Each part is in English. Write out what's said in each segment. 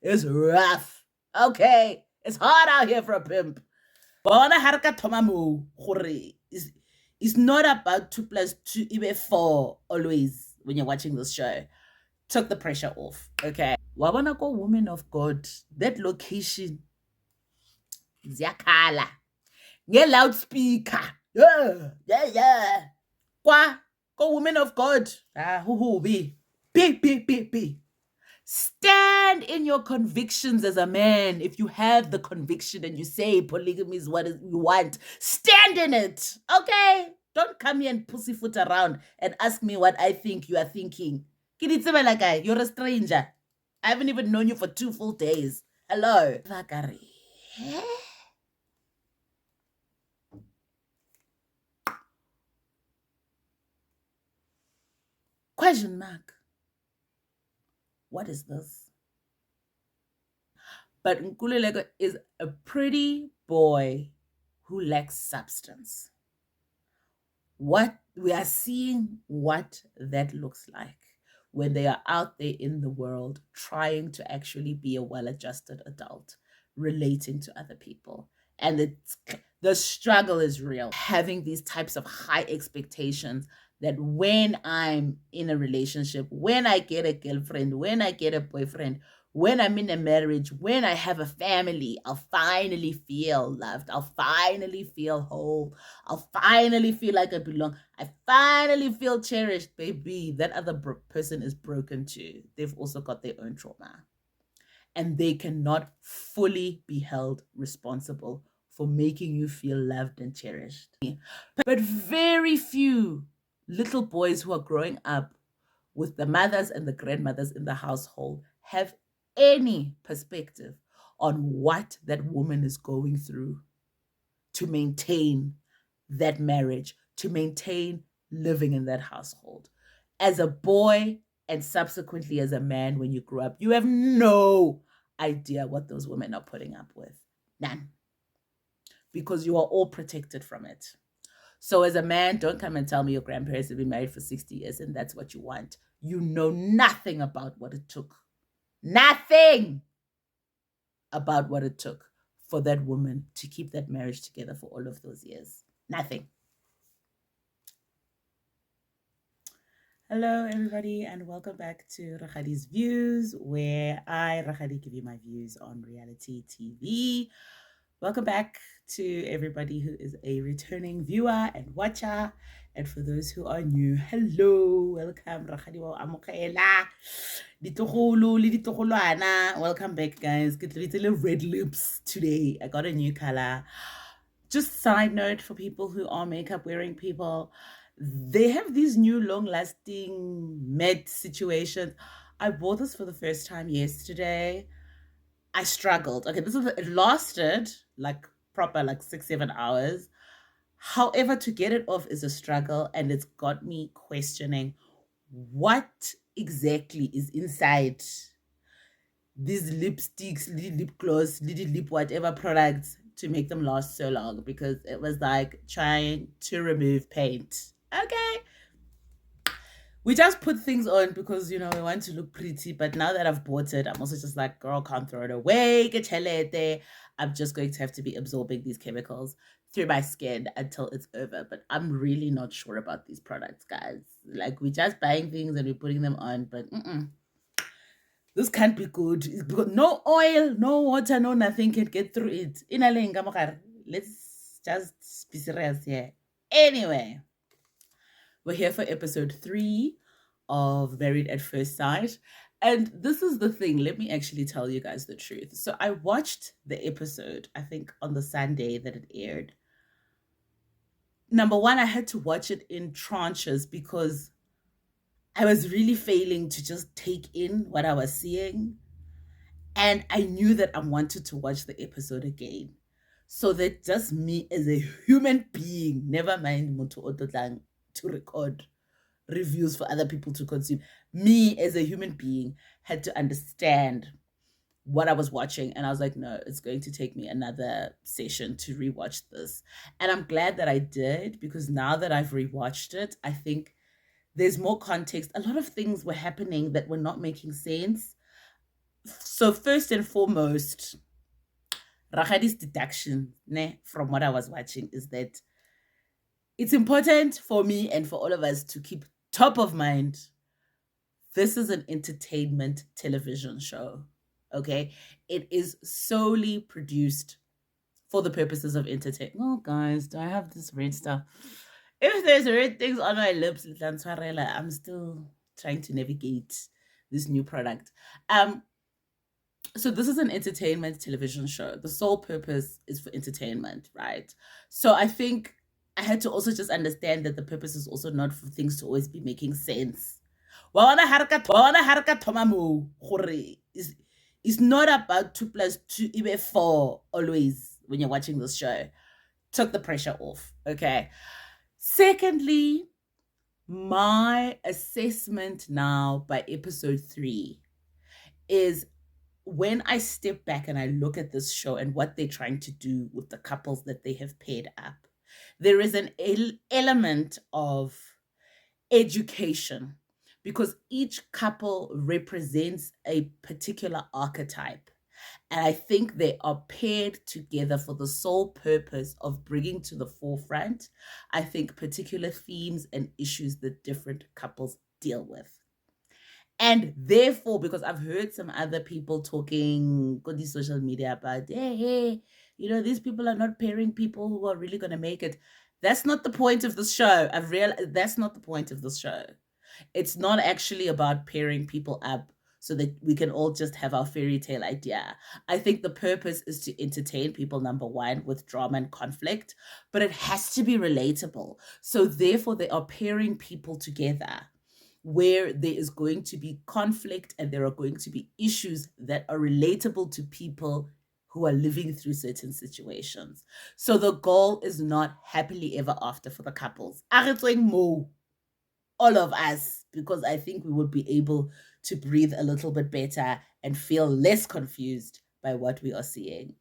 is rough. Okay, it's hard out here for a pimp. Bona harka tomamu it's not about 2 plus 2 even 4 always when you're watching this show. Took the pressure off. Okay. Wabona ko woman of God, that location ziyakhala. Nge-loudspeaker. Yeah. Kwa ko woman of God. Be. Be. Stand in your convictions as a man. If you have the conviction and you say polygamy is what you want, stand in it. Okay? Don't come here and pussyfoot around and ask me what I think you are thinking. You're a stranger. I haven't even known you for 2 full days. Hello. Question mark. What is this? But Nkululeko is a pretty boy who lacks substance. What we are seeing what that looks like when they are out there in the world trying to actually be a well-adjusted adult, relating to other people. And the struggle is real. Having these types of high expectations that when I'm in a relationship, when I get a girlfriend, when I get a boyfriend, when I'm in a marriage, when I have a family, I'll finally feel loved. I'll finally feel whole. I'll finally feel like I belong. I finally feel cherished, baby. That other person is broken too. They've also got their own trauma. And they cannot fully be held responsible for making you feel loved and cherished. But very few little boys who are growing up with the mothers and the grandmothers in the household have any perspective on what that woman is going through to maintain that marriage, to maintain living in that household. As a boy and subsequently as a man, when you grow up, you have no idea what those women are putting up with. None. Because you are all protected from it. So as a man, don't come and tell me your grandparents have been married for 60 years and that's what you want. You know nothing about what it took. Nothing about what it took for that woman to keep that marriage together for all of those years. Nothing. Hello, everybody, and welcome back to Rakgadi's Views, where I, Rakgadi, give you my views on reality TV. Welcome back to everybody who is a returning viewer and watcher. And for those who are new, hello, welcome, Rakgadi wa amogela. Welcome back, guys. Get little red lips today. I got a new color. Just side note for people who are makeup wearing people, they have these new long-lasting matte situations. I bought this for the first time yesterday. I struggled. Okay, it lasted like proper like 6-7 hours. However, to get it off is a struggle, and it's got me questioning what exactly is inside these lipsticks, little lip gloss, little lip whatever products to make them last so long, because it was like trying to remove paint. Okay. We just put things on because, we want to look pretty. But now that I've bought it, I'm also just like, girl, can't throw it away. I'm just going to have to be absorbing these chemicals through my skin until it's over. But I'm really not sure about these products, guys. Like, we're just buying things and we're putting them on. But this can't be good. Because no oil, no water, no nothing can get through it. Let's just be serious here. Anyway. We're here for episode 3 of Married at First Sight. And this is the thing. Let me actually tell you guys the truth. So I watched the episode, I think, on the Sunday that it aired. Number one, I had to watch it in tranches because I was really failing to just take in what I was seeing. And I knew that I wanted to watch the episode again. So that just me as a human being, never mind Mutu Ototlang, to record reviews for other people to consume. Me as a human being had to understand what I was watching. And I was like, no, it's going to take me another session to rewatch this. And I'm glad that I did, because now that I've rewatched it, I think there's more context. A lot of things were happening that were not making sense. So first and foremost, Rakgadi's deduction, ne, from what I was watching, is that it's important for me and for all of us to keep top of mind. This is an entertainment television show. Okay. It is solely produced for the purposes of entertainment. Oh, guys, do I have this red stuff? If there's red things on my lips, I'm still trying to navigate this new product. So this is an entertainment television show. The sole purpose is for entertainment, right? So I think I had to also just understand that the purpose is also not for things to always be making sense. It's not about 2 plus 2 even 4 always when you're watching this show. Took the pressure off. Okay. Secondly, my assessment now by episode 3 is when I step back and I look at this show and what they're trying to do with the couples that they have paired up, there is an element of education because each couple represents a particular archetype. And I think they are paired together for the sole purpose of bringing to the forefront, I think, particular themes and issues that different couples deal with. And therefore, because I've heard some other people talking on the social media about, hey, these people are not pairing people who are really going to make it. That's not the point of this show. I've realized that's not the point of this show. It's not actually about pairing people up so that we can all just have our fairy tale idea. I think the purpose is to entertain people, number one, with drama and conflict, but it has to be relatable. So therefore, they are pairing people together where there is going to be conflict and there are going to be issues that are relatable to people who are living through certain situations. So the goal is not happily ever after for the couples. All of us, because I think we would be able to breathe a little bit better and feel less confused by what we are seeing.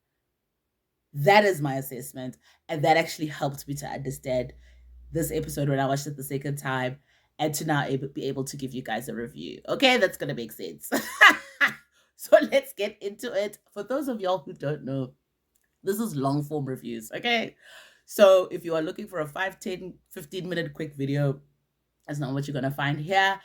That is my assessment. And that actually helped me to understand this episode when I watched it the second time and to now be able to give you guys a review. Okay, that's going to make sense. So let's get into it. For those of y'all who don't know, this is long form reviews. Okay. So if you are looking for a 5, 10, 15-minute quick video, that's not what you're going to find here,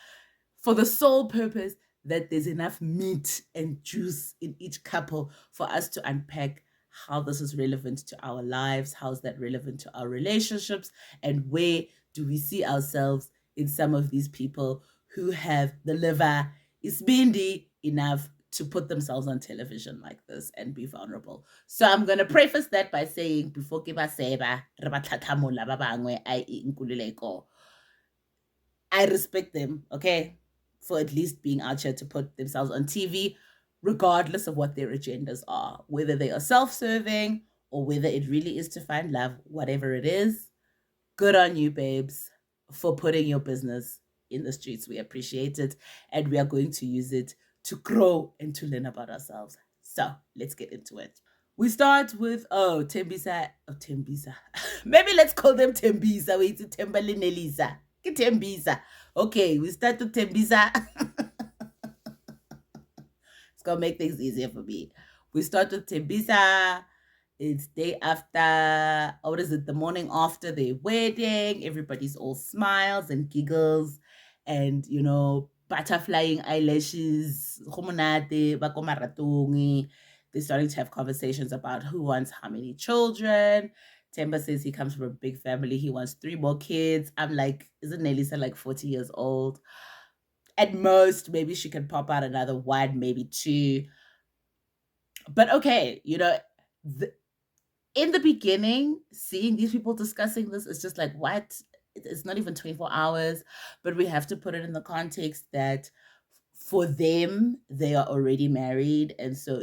for the sole purpose that there's enough meat and juice in each couple for us to unpack how this is relevant to our lives, how's that relevant to our relationships, and where do we see ourselves in some of these people who have the liver isbindi enough to put themselves on television like this and be vulnerable. So I'm going to preface that by saying, before ke ba seba re ba tlhatlhamola ba bangwe i.e. Nkululeko, I respect them, okay, for at least being out here to put themselves on TV, regardless of what their agendas are, whether they are self-serving or whether it really is to find love, whatever it is. Good on you, babes, for putting your business in the streets. We appreciate it, and we are going to use it to grow and to learn about ourselves. So let's get into it. We start with Tembisa. Oh, Tembisa. Maybe let's call them Tembisa. Wait, Tembalin Elisa. Tembisa. Okay, we start with Tembisa. It's gonna make things easier for me. We start with Tembisa. It's day after, or what is it? The morning after their wedding. Everybody's all smiles and giggles, and butterflying eyelashes. They're starting to have conversations about who wants how many children. Temba says he comes from a big family. He wants 3 more kids. I'm like, isn't Nelisa like 40 years old? At most, maybe she can pop out another 1, maybe 2. But okay, in the beginning, seeing these people discussing this is just like, what? It's not even 24 hours. But we have to put it in the context that for them, they are already married. And so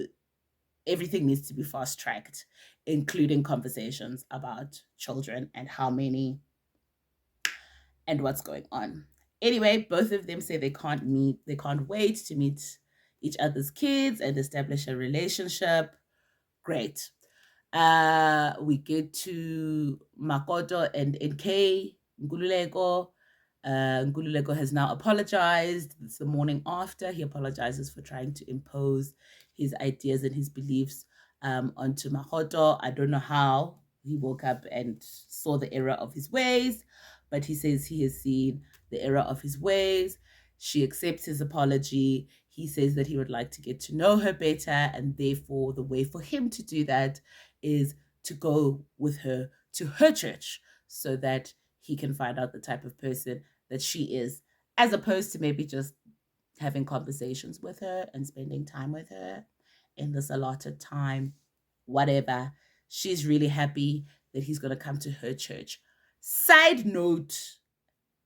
everything needs to be fast tracked, including conversations about children and how many and what's going on. Anyway, both of them say they can't wait to meet each other's kids and establish a relationship. Great. We get to Makoto and NK, Ngululeko. Ngululeko has now apologized. It's the morning after. He apologizes for trying to impose his ideas and his beliefs onto Makoto. I don't know how he woke up and saw the error of his ways, but he says he has seen the error of his ways. She accepts his apology. He says that he would like to get to know her better, and therefore, the way for him to do that is to go with her to her church so that he can find out the type of person that she is, as opposed to maybe just having conversations with her and spending time with her in this allotted time, whatever. She's really happy that he's going to come to her church. Side note,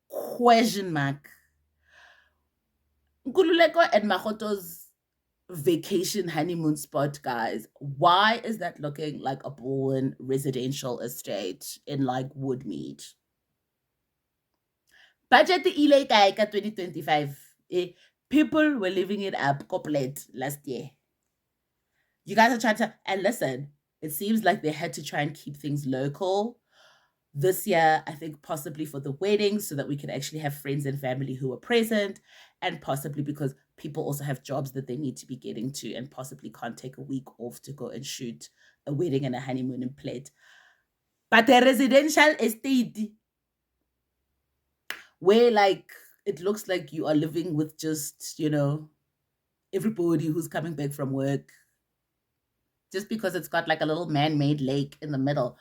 question mark. Nkululeko and Makoto's vacation honeymoon spot, guys. Why is that looking like a Bowen residential estate in like Woodmead? Budget ile kae ka 2025. People were living it up complete last year. You guys are trying to, and listen, it seems like they had to try and keep things local this year. I think possibly for the wedding so that we can actually have friends and family who are present, and possibly because people also have jobs that they need to be getting to and possibly can't take a week off to go and shoot a wedding and a honeymoon in plate. But a residential estate where like it looks like you are living with just, everybody who's coming back from work, just because it's got like a little man-made lake in the middle.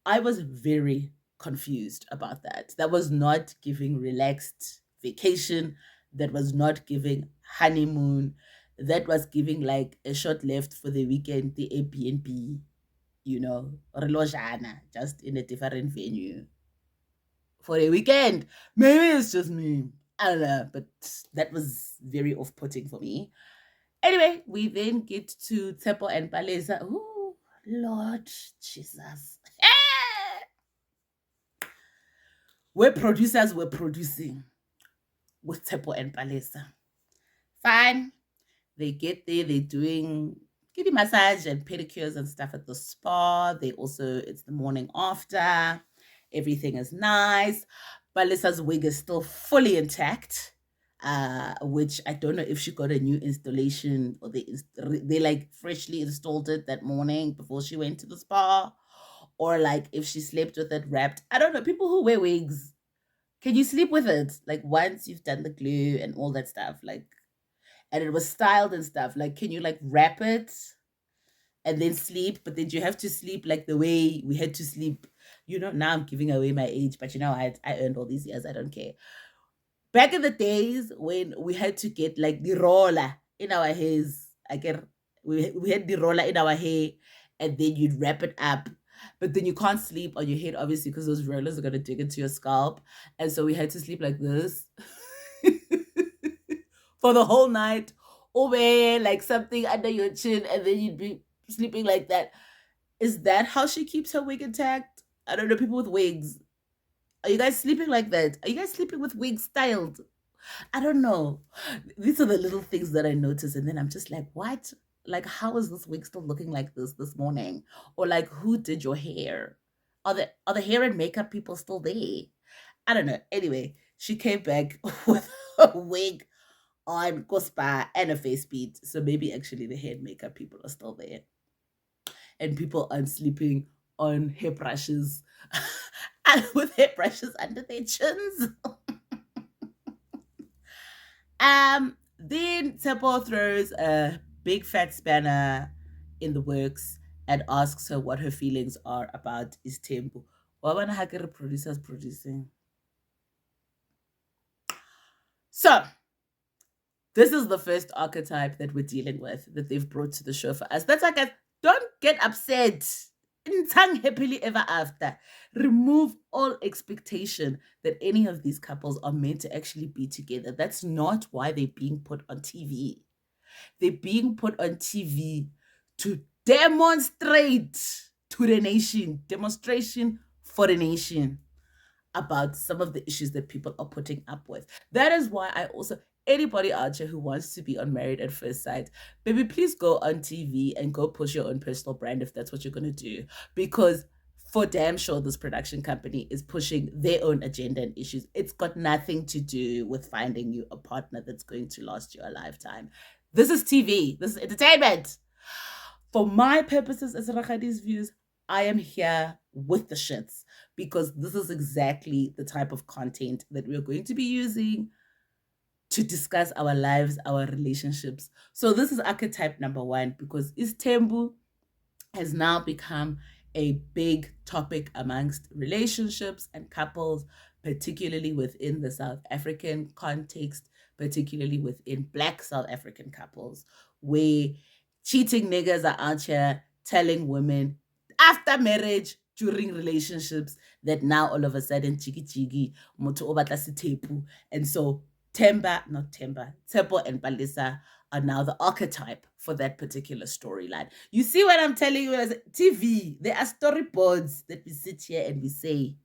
I was very confused about that. That was not giving relaxed vacation. That was not giving honeymoon. That was giving like a short left for the weekend, the Airbnb, relojana, just in a different venue for a weekend. Maybe it's just me. I don't know, but that was very off-putting for me. Anyway, we then get to Tsepo and Palesa. Oh, Lord Jesus. Where producers were producing with Tsepo and Palesa. Fine. They get there, they're doing kitty massage and pedicures and stuff at the spa. It's the morning after. Everything is nice. Palesa's wig is still fully intact. Which I don't know if she got a new installation or they like freshly installed it that morning before she went to the spa, or like if she slept with it wrapped. I don't know. People who wear wigs, can you sleep with it? Like once you've done the glue and all that stuff, like, and it was styled and stuff, like, can you like wrap it and then sleep? But then you have to sleep like the way we had to sleep. Now I'm giving away my age, but I earned all these years. I don't care. Back in the days when we had to get like the roller in our hairs, we had the roller in our hair, and then you'd wrap it up. But then you can't sleep on your head, obviously, because those rollers are gonna dig into your scalp. And so we had to sleep like this for the whole night, or wear like something under your chin, and then you'd be sleeping like that. Is that how she keeps her wig intact? I don't know, people with wigs. Are you guys sleeping like that? Are you guys sleeping with wigs styled? I don't know. These are the little things that I notice, and then I'm just like, what? Like, how is this wig still looking like this morning? Or like, who did your hair? Are the hair and makeup people still there? I don't know. Anyway, she came back with a wig on, Cospa, and a face beat. So maybe actually the hair and makeup people are still there, and people aren't sleeping on hairbrushes and with hairbrushes under their chins. Then Tsepo throws a big fat spanner in the works and asks her what her feelings are about Istembu. Wabana Hakere producers producing. So, this is the first archetype that we're dealing with that they've brought to the show for us. That's like don't get upset. Happily ever after. Remove all expectation that any of these couples are meant to actually be together. That's not why they're being put on TV. They're being put on TV to demonstrate to the nation, demonstration for the nation about some of the issues that people are putting up with. That is why I also, anybody out there who wants to be on Married at First Sight, baby, please go on TV and go push your own personal brand if that's what you're going to do. Because for damn sure this production company is pushing their own agenda and issues. It's got nothing to do with finding you a partner that's going to last you a lifetime. This is TV. This is entertainment. For my purposes as Rakgadi's views, I am here with the shits because this is exactly the type of content that we're going to be using to discuss our lives, our relationships. So this is archetype number 1 because Istembu has now become a big topic amongst relationships and couples, particularly within the South African context, particularly within Black South African couples, where cheating niggas are out here telling women after marriage, during relationships, that now all of a sudden, chiki chiki, moto obatla sitepu. And so Tepo and Palisa are now the archetype for that particular storyline. You see what I'm telling you? As TV, there are storyboards that we sit here and we say,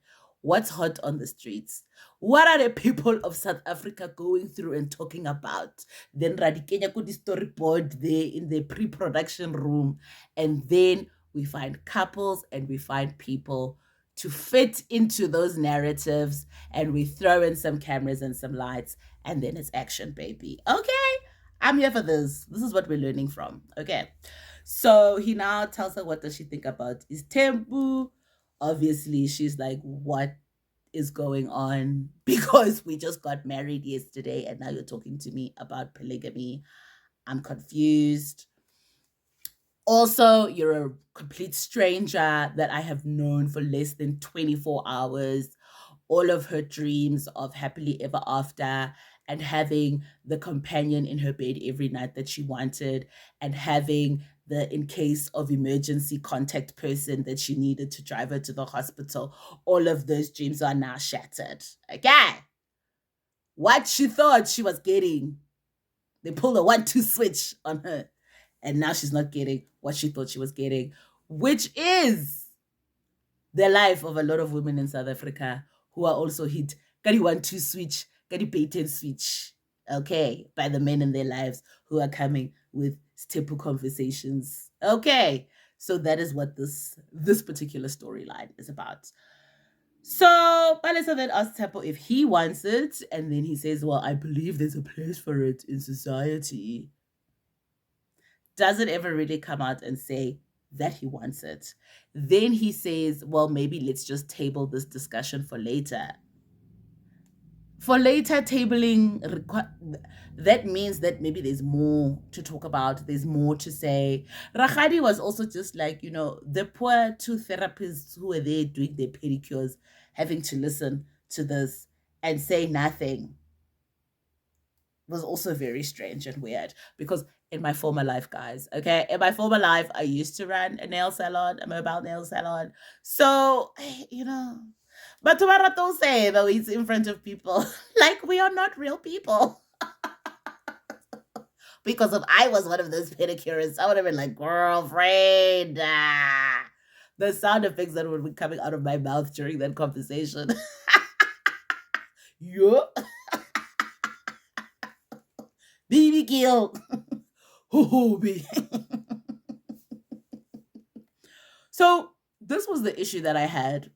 what's hot on the streets? What are the people of South Africa going through and talking about? Then Radikenya put the storyboard there in the pre-production room. And then we find couples and we find people to fit into those narratives, and we throw in some cameras and some lights, and then it's action, baby. Okay, I'm here for this. This is what we're learning from. Okay, so he now tells her, what does she think about Istembu? Obviously, she's like, what is going on? Because we just got married yesterday, and now you're talking to me about polygamy. I'm confused. Also, you're a complete stranger that I have known for less than 24 hours. All of her dreams of happily ever after and having the companion in her bed every night that she wanted and having the in case of emergency contact person that she needed to drive her to the hospital. All of those dreams are now shattered. Okay. What she thought she was getting, they pulled a 1-2 switch on her. And now she's not getting what she thought she was getting, which is the life of a lot of women in South Africa who are also hit. Kadi 1-2 switch, kadi patent switch, okay, by the men in their lives who are coming with staple conversations. Okay, so that is what this particular storyline is about. So Palisa then asks Tepo if he wants it, and then he says, well, I believe there's a place for it in society. Doesn't ever really come out and say that he wants it. Then he says, well, maybe let's just table this discussion for later. For later tabling, that means that maybe there's more to talk about, there's more to say. Rakgadi was also just like, the poor 2 therapists who were there doing their pedicures, having to listen to this and say nothing was also very strange and weird, because in my former life, guys, okay, in my former life, I used to run a nail salon, a mobile nail salon. So, but tomorrow don't say that it's in front of people. Like, we are not real people. Because if I was one of those pedicurists, I would have been like, girlfriend. The sound effects that would be coming out of my mouth during that conversation. Yeah. Baby kill. Ho baby. So this was the issue that I had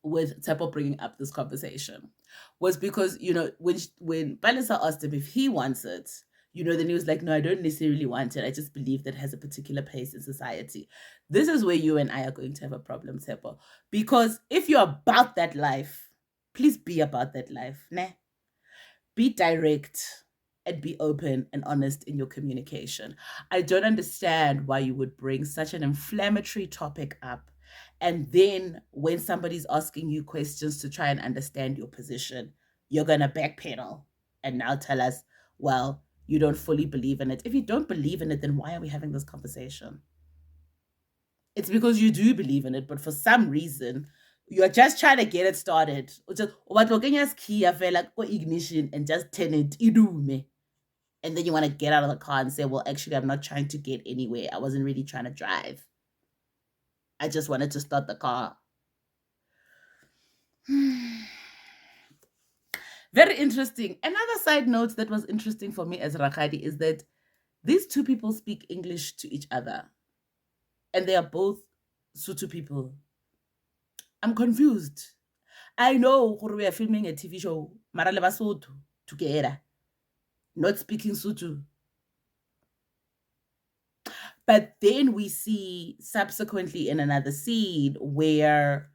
with Tepo bringing up this conversation, was because, when Palisa asked him if he wants it, then he was like, no, I don't necessarily want it. I just believe that it has a particular place in society. This is where you and I are going to have a problem, Tepo. Because if you're about that life, please be about that life. Nah? Be direct and be open and honest in your communication. I don't understand why you would bring such an inflammatory topic up, and then when somebody's asking you questions to try and understand your position, you're going to backpedal and now tell us, well, you don't fully believe in it. If you don't believe in it, then why are we having this conversation? It's because you do believe in it, but for some reason, you're just trying to get it started. Just key ignition and just turn it. And then you want to get out of the car and say, well, actually, I'm not trying to get anywhere. I wasn't really trying to drive. I just wanted to start the car. Very interesting. Another side note that was interesting for me as Rakgadi is that these 2 people speak English to each other. And they are both Sotho people. I'm confused. I know we are filming a TV show, Mara le Basotho together, not speaking Sutu. But then we see subsequently in another scene where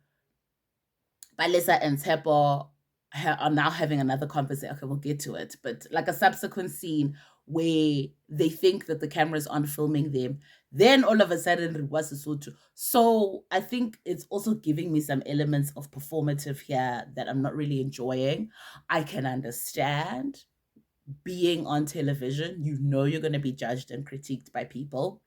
Balisa and Tepo are now having another conversation. Okay, we'll get to it. But like a subsequent scene where they think that the cameras aren't filming them. Then all of a sudden it was Sesotho. So I think it's also giving me some elements of performative here that I'm not really enjoying. I can understand being on television. You know you're going to be judged and critiqued by people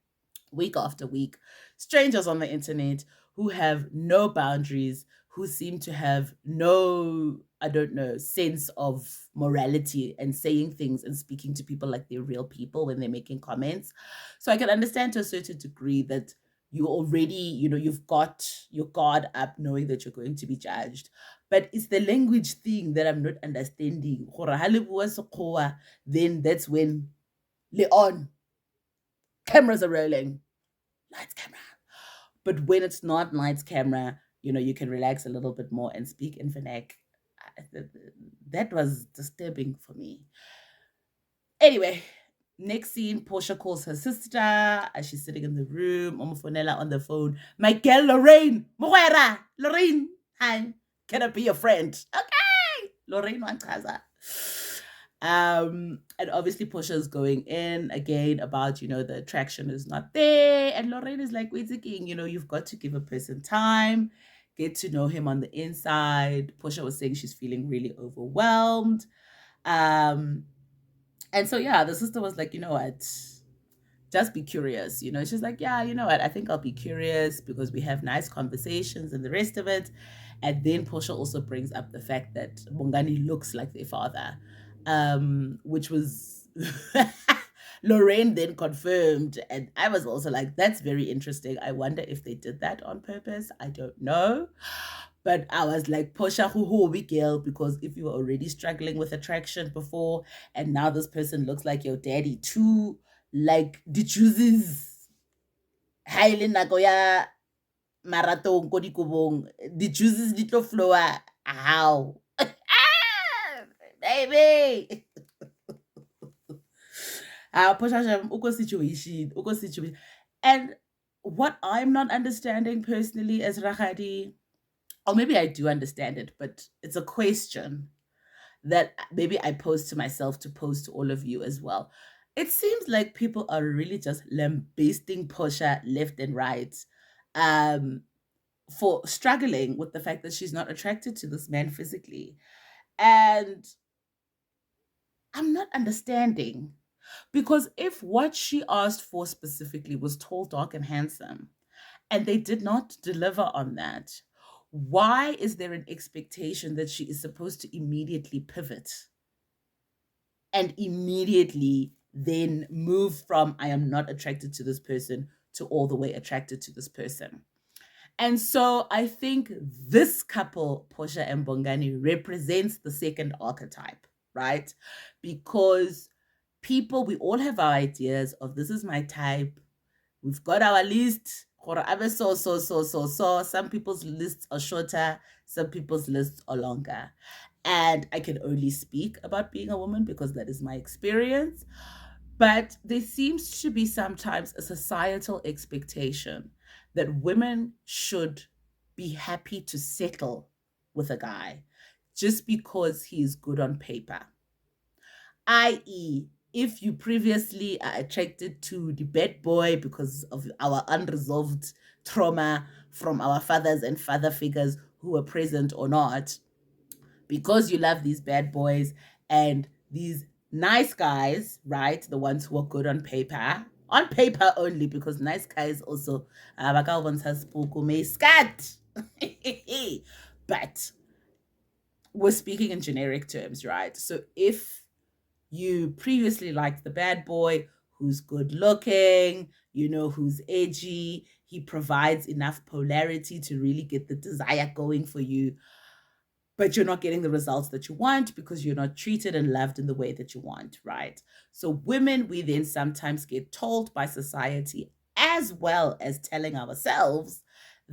week after week, strangers on the internet who have no boundaries, who seem to have no, I don't know, sense of morality and saying things and speaking to people like they're real people when they're making comments. So I can understand to a certain degree that you already, you've got your guard up knowing that you're going to be judged. But it's the language thing that I'm not understanding. Then that's when Leon, cameras are rolling. Lights, camera. But when it's not lights, camera, you can relax a little bit more and speak in vernac. That was disturbing for me. Anyway, next scene, Porsha calls her sister as she's sitting in the room. Omofonela on the phone. My girl, Lorraine. Moguera. Lorraine. Hi. Can I be your friend? Okay. Lorraine Wankaza. And obviously Portia's going in again about, the attraction is not there. And Lorraine is like, wait a king, you've got to give a person time, get to know him on the inside. Porsha was saying she's feeling really overwhelmed. And so, yeah, the sister was like, you know what? Just be curious. She's like, yeah, you know what? I think I'll be curious because we have nice conversations and the rest of it. And then Porsha also brings up the fact that Bongani looks like their father, which was Lorraine then confirmed. And I was also like, that's very interesting. I wonder if they did that on purpose. I don't know. But I was like, Porsha, hoo big girl, because if you were already struggling with attraction before, and now this person looks like your daddy too, like the chooses highly nagoya marathon ko dikobong, the chooses little flower. How? Baby. Situation. And what I'm not understanding personally as Rakgadi, or maybe I do understand it, but it's a question that maybe I pose to myself to pose to all of you as well. It seems like people are really just lambasting Porsha left and right, um, for struggling with the fact that she's not attracted to this man physically. And I'm not understanding. Because if what she asked for specifically was tall, dark, and handsome, and they did not deliver on that, why is there an expectation that she is supposed to immediately pivot and immediately then move from I am not attracted to this person to all the way attracted to this person? And so I think this couple, Porsha and Bongani, represents the second archetype, right? Because people, we all have our ideas of this is my type. We've got our list. So. Some people's lists are shorter, some people's lists are longer. And I can only speak about being a woman because that is my experience. But there seems to be sometimes a societal expectation that women should be happy to settle with a guy just because he is good on paper. I.e., if you previously are attracted to the bad boy because of our unresolved trauma from our fathers and father figures who were present or not, because you love these bad boys and these nice guys, right? The ones who are good on paper only, because nice guys also, but we're speaking in generic terms, right? So if you previously liked the bad boy who's good looking, who's edgy, he provides enough polarity to really get the desire going for you, but you're not getting the results that you want because you're not treated and loved in the way that you want, right? So women, we then sometimes get told by society, as well as telling ourselves,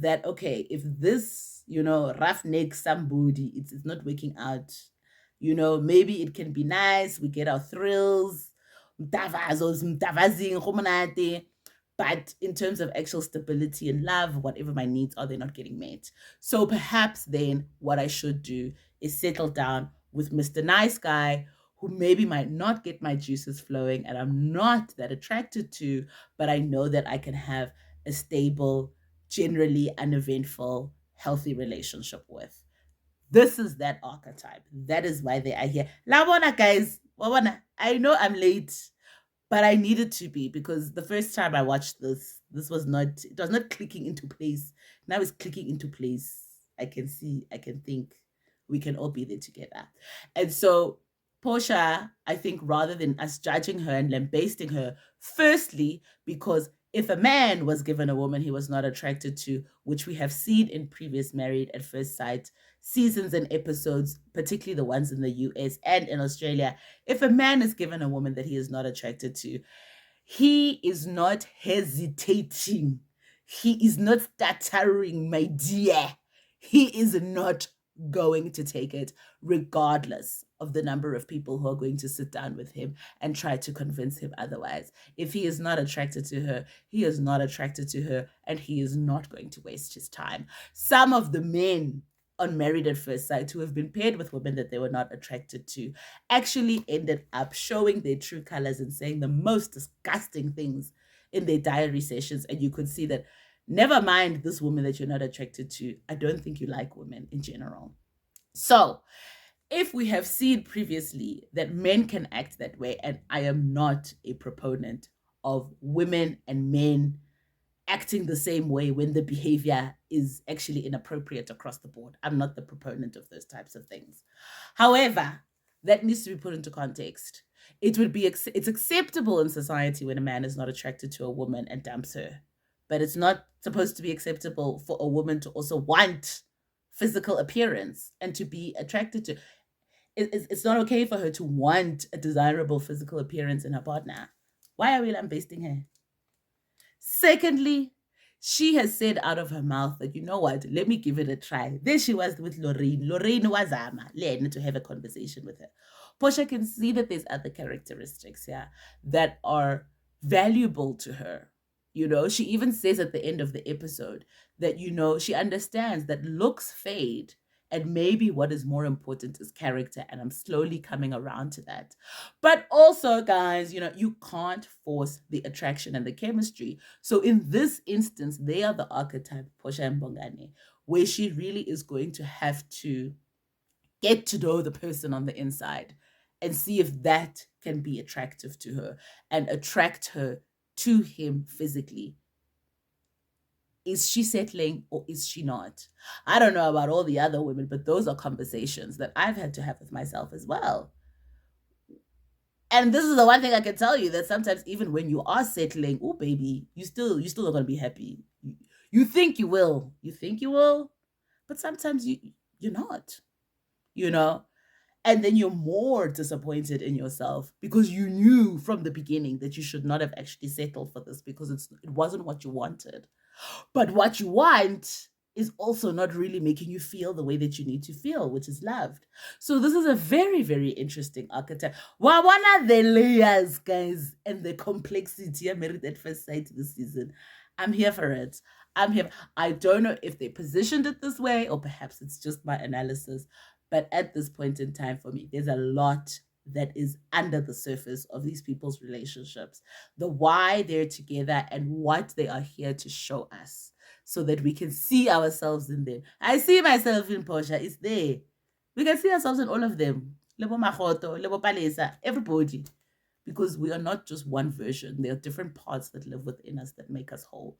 that, okay, if this, roughneck somebody, it's not working out, maybe it can be nice, we get our thrills, mtavazos, mtavazing, gomonate, but in terms of actual stability and love, whatever my needs are, they're not getting met. So perhaps then what I should do is settle down with Mr. Nice Guy, who maybe might not get my juices flowing and I'm not that attracted to, but I know that I can have a stable, generally uneventful, healthy relationship with. This is that archetype. That is why they are here. Labona, guys. Wabona, I know I'm late, but I needed to be, because the first time I watched this it was not clicking into place. Now it's clicking into place. I can see, I can think we can all be there together. And so Porsha, I think, rather than us judging her and lambasting her, firstly, because if a man was given a woman he was not attracted to, which we have seen in previous Married at First Sight seasons and episodes, particularly the ones in the US and in Australia, if a man is given a woman that he is not attracted to, he is not hesitating. He is not stuttering, my dear. He is not going to take it, regardless of the number of people who are going to sit down with him and try to convince him otherwise. If he is not attracted to her, he is not attracted to her, and he is not going to waste his time. Some of the men on Married at First Sight who have been paired with women that they were not attracted to actually ended up showing their true colors and saying the most disgusting things in their diary sessions. And you could see that, never mind this woman that you're not attracted to, I don't think you like women in general. So if we have seen previously that men can act that way, and I am not a proponent of women and men acting the same way when the behavior is actually inappropriate across the board. I'm not the proponent of those types of things. However, that needs to be put into context. It's acceptable in society when a man is not attracted to a woman and dumps her, but it's not supposed to be acceptable for a woman to also want physical appearance and to be attracted to. It's not okay for her to want a desirable physical appearance in her partner. Why are we lambasting her? Secondly, she has said out of her mouth that, you know what, let me give it a try. There she was with Lorraine. Lorraine was Len to have a conversation with her. Porsha can see that there's other characteristics here that are valuable to her. She even says at the end of the episode that, she understands that looks fade, and maybe what is more important is character. And I'm slowly coming around to that. But also, guys, you can't force the attraction and the chemistry. So in this instance, they are the archetype, Porsha and Bongani, where she really is going to have to get to know the person on the inside and see if that can be attractive to her and attract her to him physically. Is she settling or is she not? I don't know about all the other women, but those are conversations that I've had to have with myself as well. And this is the one thing I can tell you, that sometimes even when you are settling, oh baby, you still not gonna be happy. You think you will, but sometimes you're not, and then you're more disappointed in yourself because you knew from the beginning that you should not have actually settled for this because it wasn't what you wanted. But what you want is also not really making you feel the way that you need to feel, which is loved. So this is a very, very interesting archetype. What are the layers, guys, and the complexity of Married at First Sight this season? I'm here for it. I'm here. I don't know if they positioned it this way or perhaps it's just my analysis. But at this point in time, for me, there's a lot that is under the surface of these people's relationships, the why they're together and what they are here to show us so that we can see ourselves in them. I see myself in Porsha. It's there. We can see ourselves in all of them. Lebo Makoto, Lebo Palesa, everybody. Because we are not just one version. There are different parts that live within us that make us whole.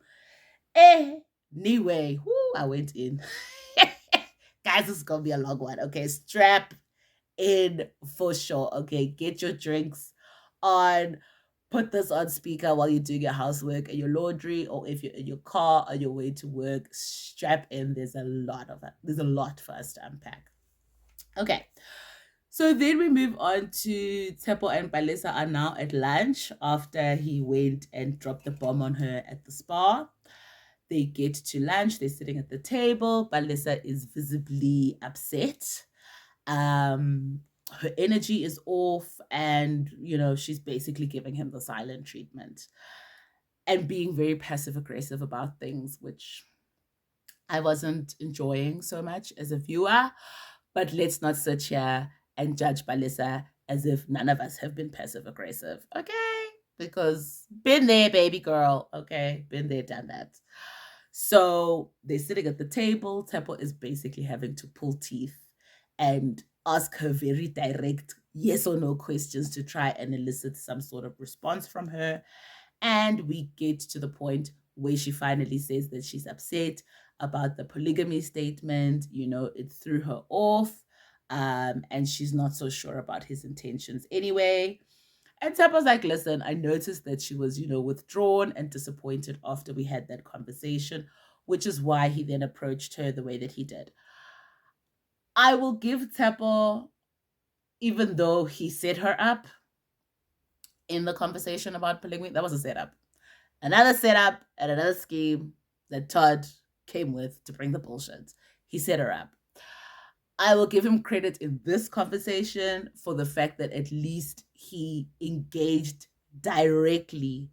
Anyway, I went in. Guys, this is going to be a long one. Okay, strap in for sure. Okay, get your drinks on. Put this on speaker while you're doing your housework and your laundry, or if you're in your car on your way to work. Strap in. There's a lot for us to unpack. Okay, so then we move on to Tshepo and Palesa are now at lunch after he went and dropped the bomb on her at the spa. They get to lunch, they're sitting at the table. Palesa is visibly upset. Her energy is off, and she's basically giving him the silent treatment and being very passive aggressive about things, which I wasn't enjoying so much as a viewer. But let's not sit here and judge Balisa as if none of us have been passive aggressive, okay? Because been there, baby girl, okay? Been there, done that. So they're sitting at the table. Tepo is basically having to pull teeth and ask her very direct yes or no questions to try and elicit some sort of response from her. And we get to the point where she finally says that she's upset about the polygamy statement. It threw her off. And she's not so sure about his intentions anyway. And Tapa's like, listen, I noticed that she was, withdrawn and disappointed after we had that conversation, which is why he then approached her the way that he did. I will give Tapa, even though he set her up in the conversation about polygamy, that was a setup. Another setup and another scheme that Todd came with to bring the bullshit. He set her up. I will give him credit in this conversation for the fact that at least he engaged directly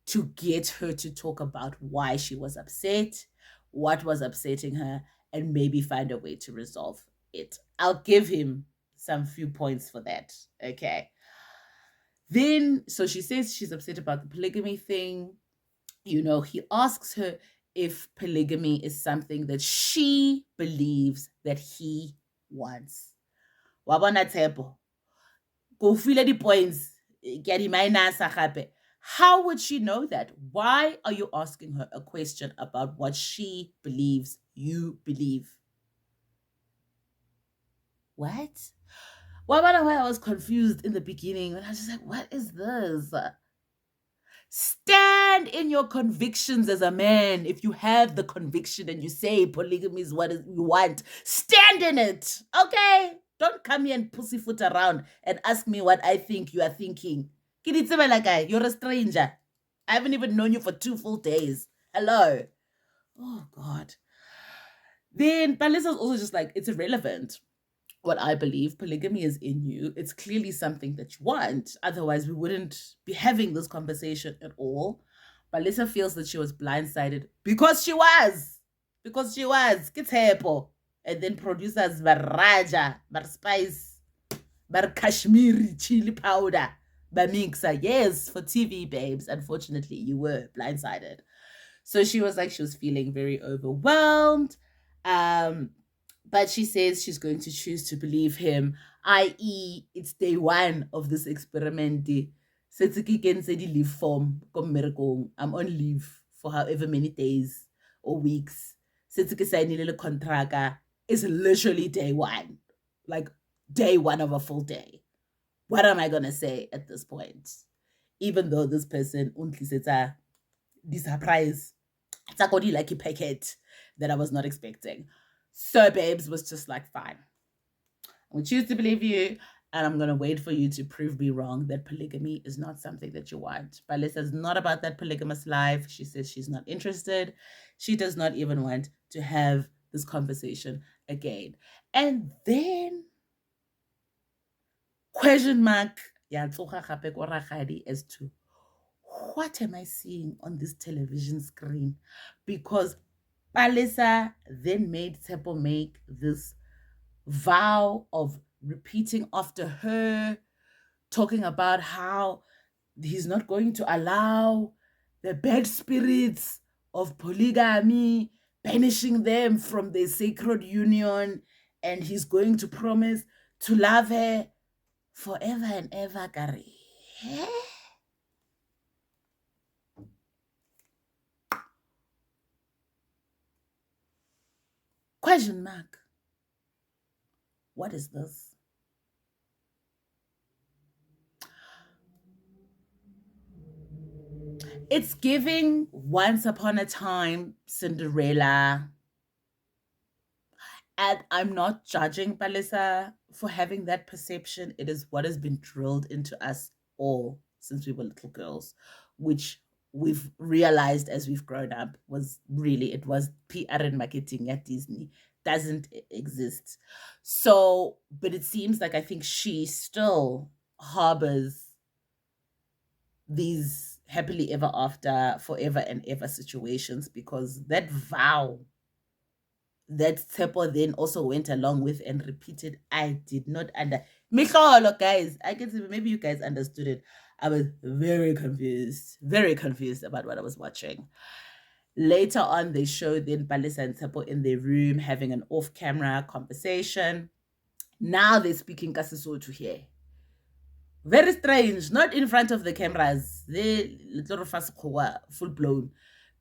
to get her to talk about why she was upset, what was upsetting her, and maybe find a way to resolve it. I'll give him some few points for that. Okay. Then, so she says she's upset about the polygamy thing. He asks her if polygamy is something that she believes that he wants. Wabona Tshepo, go feel the points, get gape. How would she know that? Why are you asking her a question about what she believes you believe? What? Why I was confused in the beginning when I was just like, what is this? Stand in your convictions as a man. If you have the conviction and you say polygamy is what you want, stand in it. Okay? Don't come here and pussyfoot around and ask me what I think you are thinking. You're a stranger. I haven't even known you for 2 full days. Hello. Oh, God. Then Palisa's also just like, it's irrelevant what I believe. Polygamy is in you. It's clearly something that you want. Otherwise, we wouldn't be having this conversation at all. But Lisa feels that she was blindsided because she was. Because she was. Kitsepo. And then producers Baraja, Bar Spice, Bar Kashmiri chili powder, Bar Mixa. Yes, for TV, babes. Unfortunately, you were blindsided. So she was like, she was feeling very overwhelmed. But she says she's going to choose to believe him, i.e., it's day 1 of this experiment. Leave form. I'm on leave for however many days or weeks. Contract is literally day 1. Like day 1 of a full day. What am I going to say at this point? Even though this person only says the surprise, it's a lucky packet that I was not expecting. So babes was just like, fine. We choose to believe you, and I'm going to wait for you to prove me wrong that polygamy is not something that you want. But Lisa's not about that polygamous life. She says she's not interested. She does not even want to have this conversation again. And then, question mark, as to what am I seeing on this television screen? Because Palisa then made Tepo make this vow of repeating after her, talking about how he's not going to allow the bad spirits of polygamy, banishing them from their sacred union, and he's going to promise to love her forever and ever, Gary. Question mark. What is this? It's giving Once Upon a Time Cinderella. And I'm not judging Palisa for having that perception. It is what has been drilled into us all since we were little girls, which we've realized as we've grown up was really it was PR and marketing at Disney doesn't exist. So, but it seems like I think she still harbors these happily ever after, forever and ever situations because that vow that Tsepo then also went along with and repeated, I did not under Micholo, guys. I guess maybe you guys understood it. I was very confused about what I was watching. Later on, they showed then Palisa and Tsepo in their room having an off-camera conversation. Now they're speaking Kasisotho here. Very strange, not in front of the cameras. They little fast full blown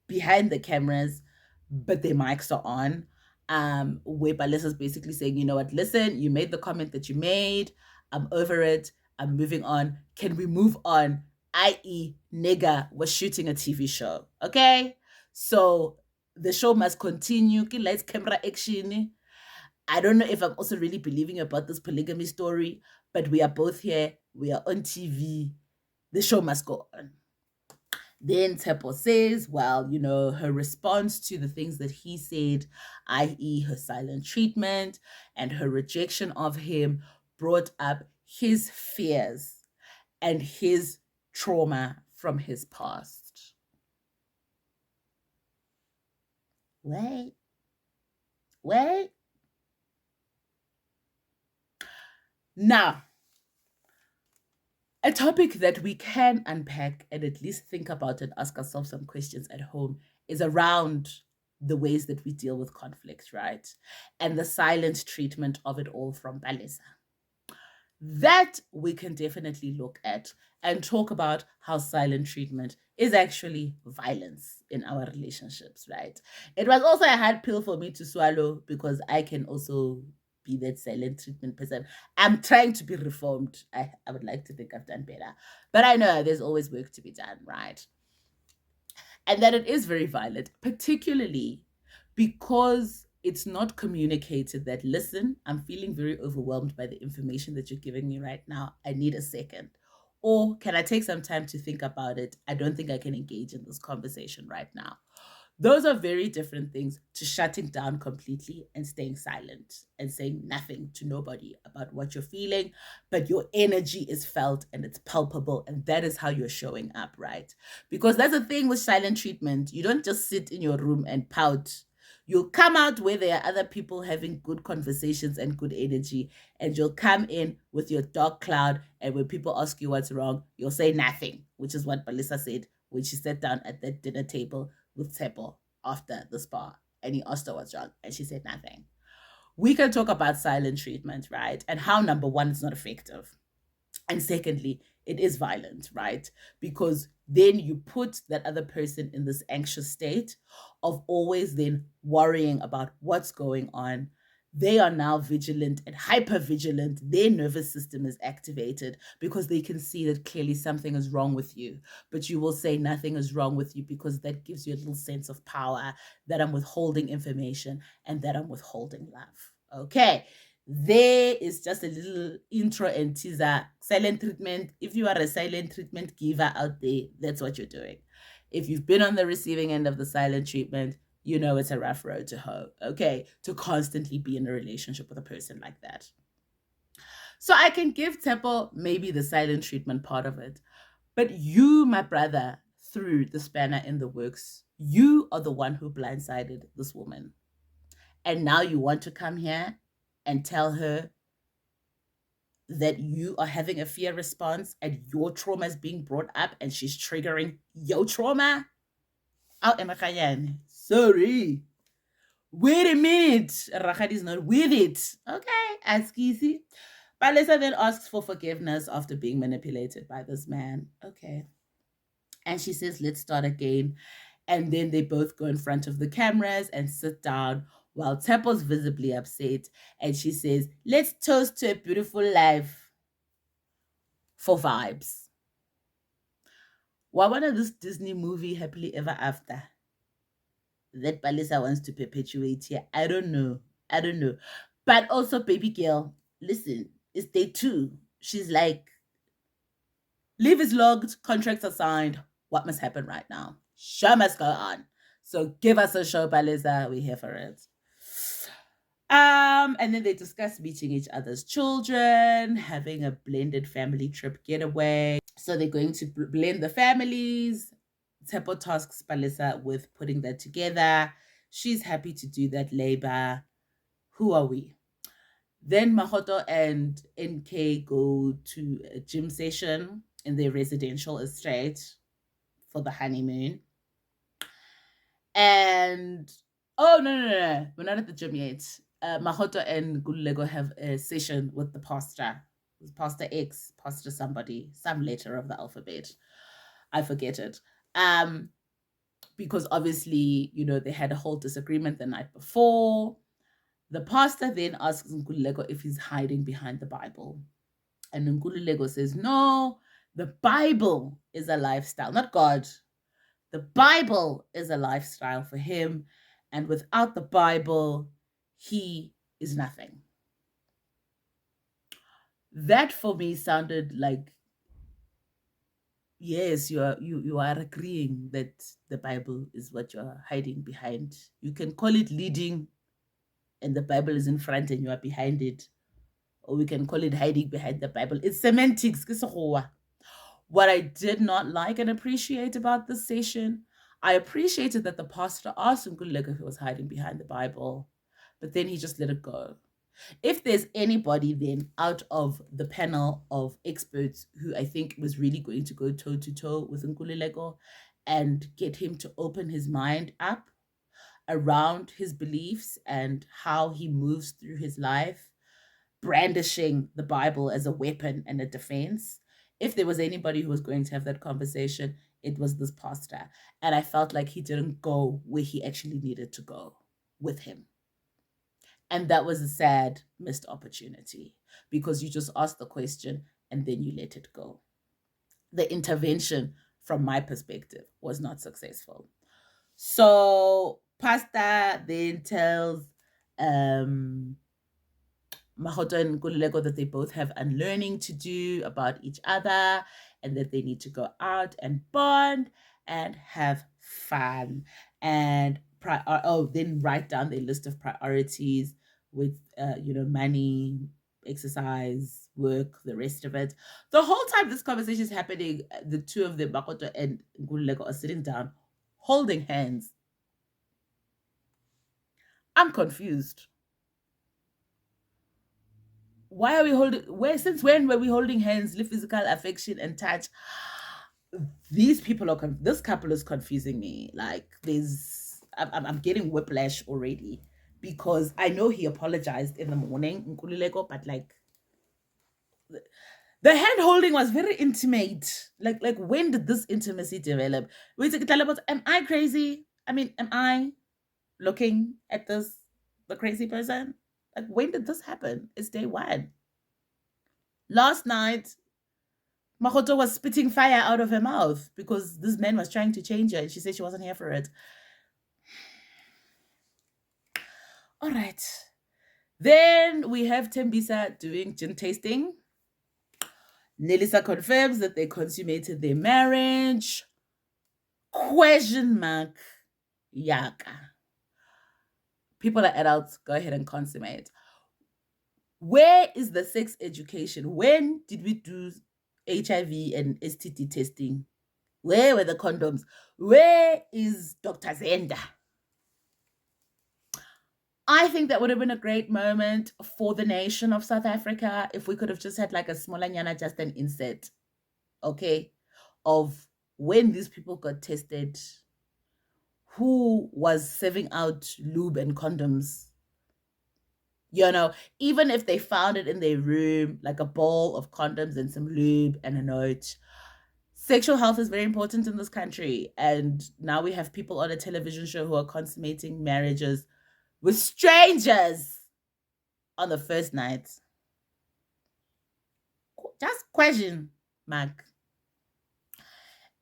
behind the cameras, but their mics are on. Where Balesa's basically saying, you know what, listen, you made the comment that you made. I'm over it. I'm moving on. Can we move on? I.e., nigga was shooting a TV show. Okay? So the show must continue. Lights, camera, action. I don't know if I'm also really believing about this polygamy story, but we are both here. We are on TV. The show must go on. Then Tepo says, well, you know, her response to the things that he said, i.e., her silent treatment and her rejection of him, brought up his fears and his trauma from his past. Wait. Now, a topic that we can unpack and at least think about and ask ourselves some questions at home is around the ways that we deal with conflict, right? And the silent treatment of it all from Palesa. That we can definitely look at and talk about how silent treatment is actually violence in our relationships, right? It was also a hard pill for me to swallow because I can also be that silent treatment person. I'm trying to be reformed. I would like to think I've done better, but I know there's always work to be done, right? And that it is very violent, particularly because it's not communicated that, listen, I'm feeling very overwhelmed by the information that you're giving me right now. I need a second. Or can I take some time to think about it? I don't think I can engage in this conversation right now. Those are very different things to shutting down completely and staying silent and saying nothing to nobody about what you're feeling, but your energy is felt and it's palpable, and that is how you're showing up, right? Because that's the thing with silent treatment. You don't just sit in your room and pout. You'll come out where there are other people having good conversations and good energy, and you'll come in with your dark cloud. And when people ask you what's wrong, you'll say nothing, which is what Balisa said when she sat down at that dinner table with Tsepo after the spa, and he asked her what's wrong, and she said nothing. We can talk about silent treatment, right? And how, number one, it's not effective. And secondly, it is violent, right? Because then you put that other person in this anxious state of always then worrying about what's going on. They are now vigilant and hyper vigilant. Their nervous system is activated because they can see that clearly something is wrong with you. But you will say nothing is wrong with you because that gives you a little sense of power, that I'm withholding information and that I'm withholding love. Okay. There is just a little intro and teaser. Silent treatment. If you are a silent treatment giver out there, that's what you're doing. If you've been on the receiving end of the silent treatment, you know it's a rough road to hoe, okay? To constantly be in a relationship with a person like that. So I can give Tepo maybe the silent treatment part of it. But you, my brother, threw the spanner in the works. You are the one who blindsided this woman. And now you want to come here and tell her that you are having a fear response and your trauma is being brought up and she's triggering your trauma? Oh, Emakayane, sorry. Wait a minute. Rakgadi's not with it. Okay, ask easy. Palesa then asks for forgiveness after being manipulated by this man. Okay. And she says, let's start again. And then they both go in front of the cameras and sit down while Tepo's visibly upset. And she says, let's toast to a beautiful life for vibes. Why one of this Disney movie Happily Ever After that Palisa wants to perpetuate here? I don't know. But also, baby girl, listen, it's day 2. She's like, leave is logged, contracts are signed, what must happen right now? Show must go on. So give us a show, Palisa. We're here for it. And then they discuss meeting each other's children, having a blended family trip getaway. So they're going to blend the families. Tepo tasks Palisa with putting that together. She's happy to do that labor. Who are we? Then Makoto and NK go to a gym session in their residential estate for the honeymoon. And oh no, we're not at the gym yet. Makoto and Gulego have a session with the pastor, Pastor X, Pastor somebody, some letter of the alphabet. I forget it. Because obviously, they had a whole disagreement the night before. The pastor then asks Nkululeko if he's hiding behind the Bible. And Nkululeko says, no, the Bible is a lifestyle, not God. The Bible is a lifestyle for him. And without the Bible, he is nothing. That for me sounded like, yes, you are agreeing that the Bible is what you're hiding behind. You can call it leading and the Bible is in front and you are behind it. Or we can call it hiding behind the Bible. It's semantics. What I did not like and appreciate about this session, I appreciated that the pastor asked Nkululeko if he was hiding behind the Bible, but then he just let it go. If there's anybody then out of the panel of experts who I think was really going to go toe to toe with Nkululeko and get him to open his mind up around his beliefs and how he moves through his life, brandishing the Bible as a weapon and a defense. If there was anybody who was going to have that conversation, it was this pastor. And I felt like he didn't go where he actually needed to go with him. And that was a sad missed opportunity because you just asked the question and then you let it go. The intervention, from my perspective, was not successful. So Pastor then tells Makoto and Nkululeko that they both have unlearning to do about each other and that they need to go out and bond and have fun. And then write down their list of priorities with money, exercise, work, the rest of it. The whole time this conversation is happening, the two of them, Makoto and Nkululeko, are sitting down holding hands. I'm confused. Why are we holding? Since when were we holding hands, physical affection and touch? These people are. This couple is confusing me. Like, I'm getting whiplash already because I know he apologized in the morning, Nkululeko, but like, the hand holding was very intimate. Like when did this intimacy develop? Am I crazy? I mean, am I looking at the crazy person? Like, when did this happen? It's day one. Last night, Makoto was spitting fire out of her mouth because this man was trying to change her and she said she wasn't here for it. All right. Then we have Tembisa doing gin tasting. Nelisa confirms that they consummated their marriage. Question mark. Yaka. People are adults. Go ahead and consummate. Where is the sex education? When did we do HIV and STD testing? Where were the condoms? Where is Dr. Zenda? I think that would have been a great moment for the nation of South Africa if we could have just had like a smallanyana, just an insert, okay, of when these people got tested, who was serving out lube and condoms. Even if they found it in their room, like a bowl of condoms and some lube and a note. Sexual health is very important in this country. And now we have people on a television show who are consummating marriages with strangers on the first night. Just question mark.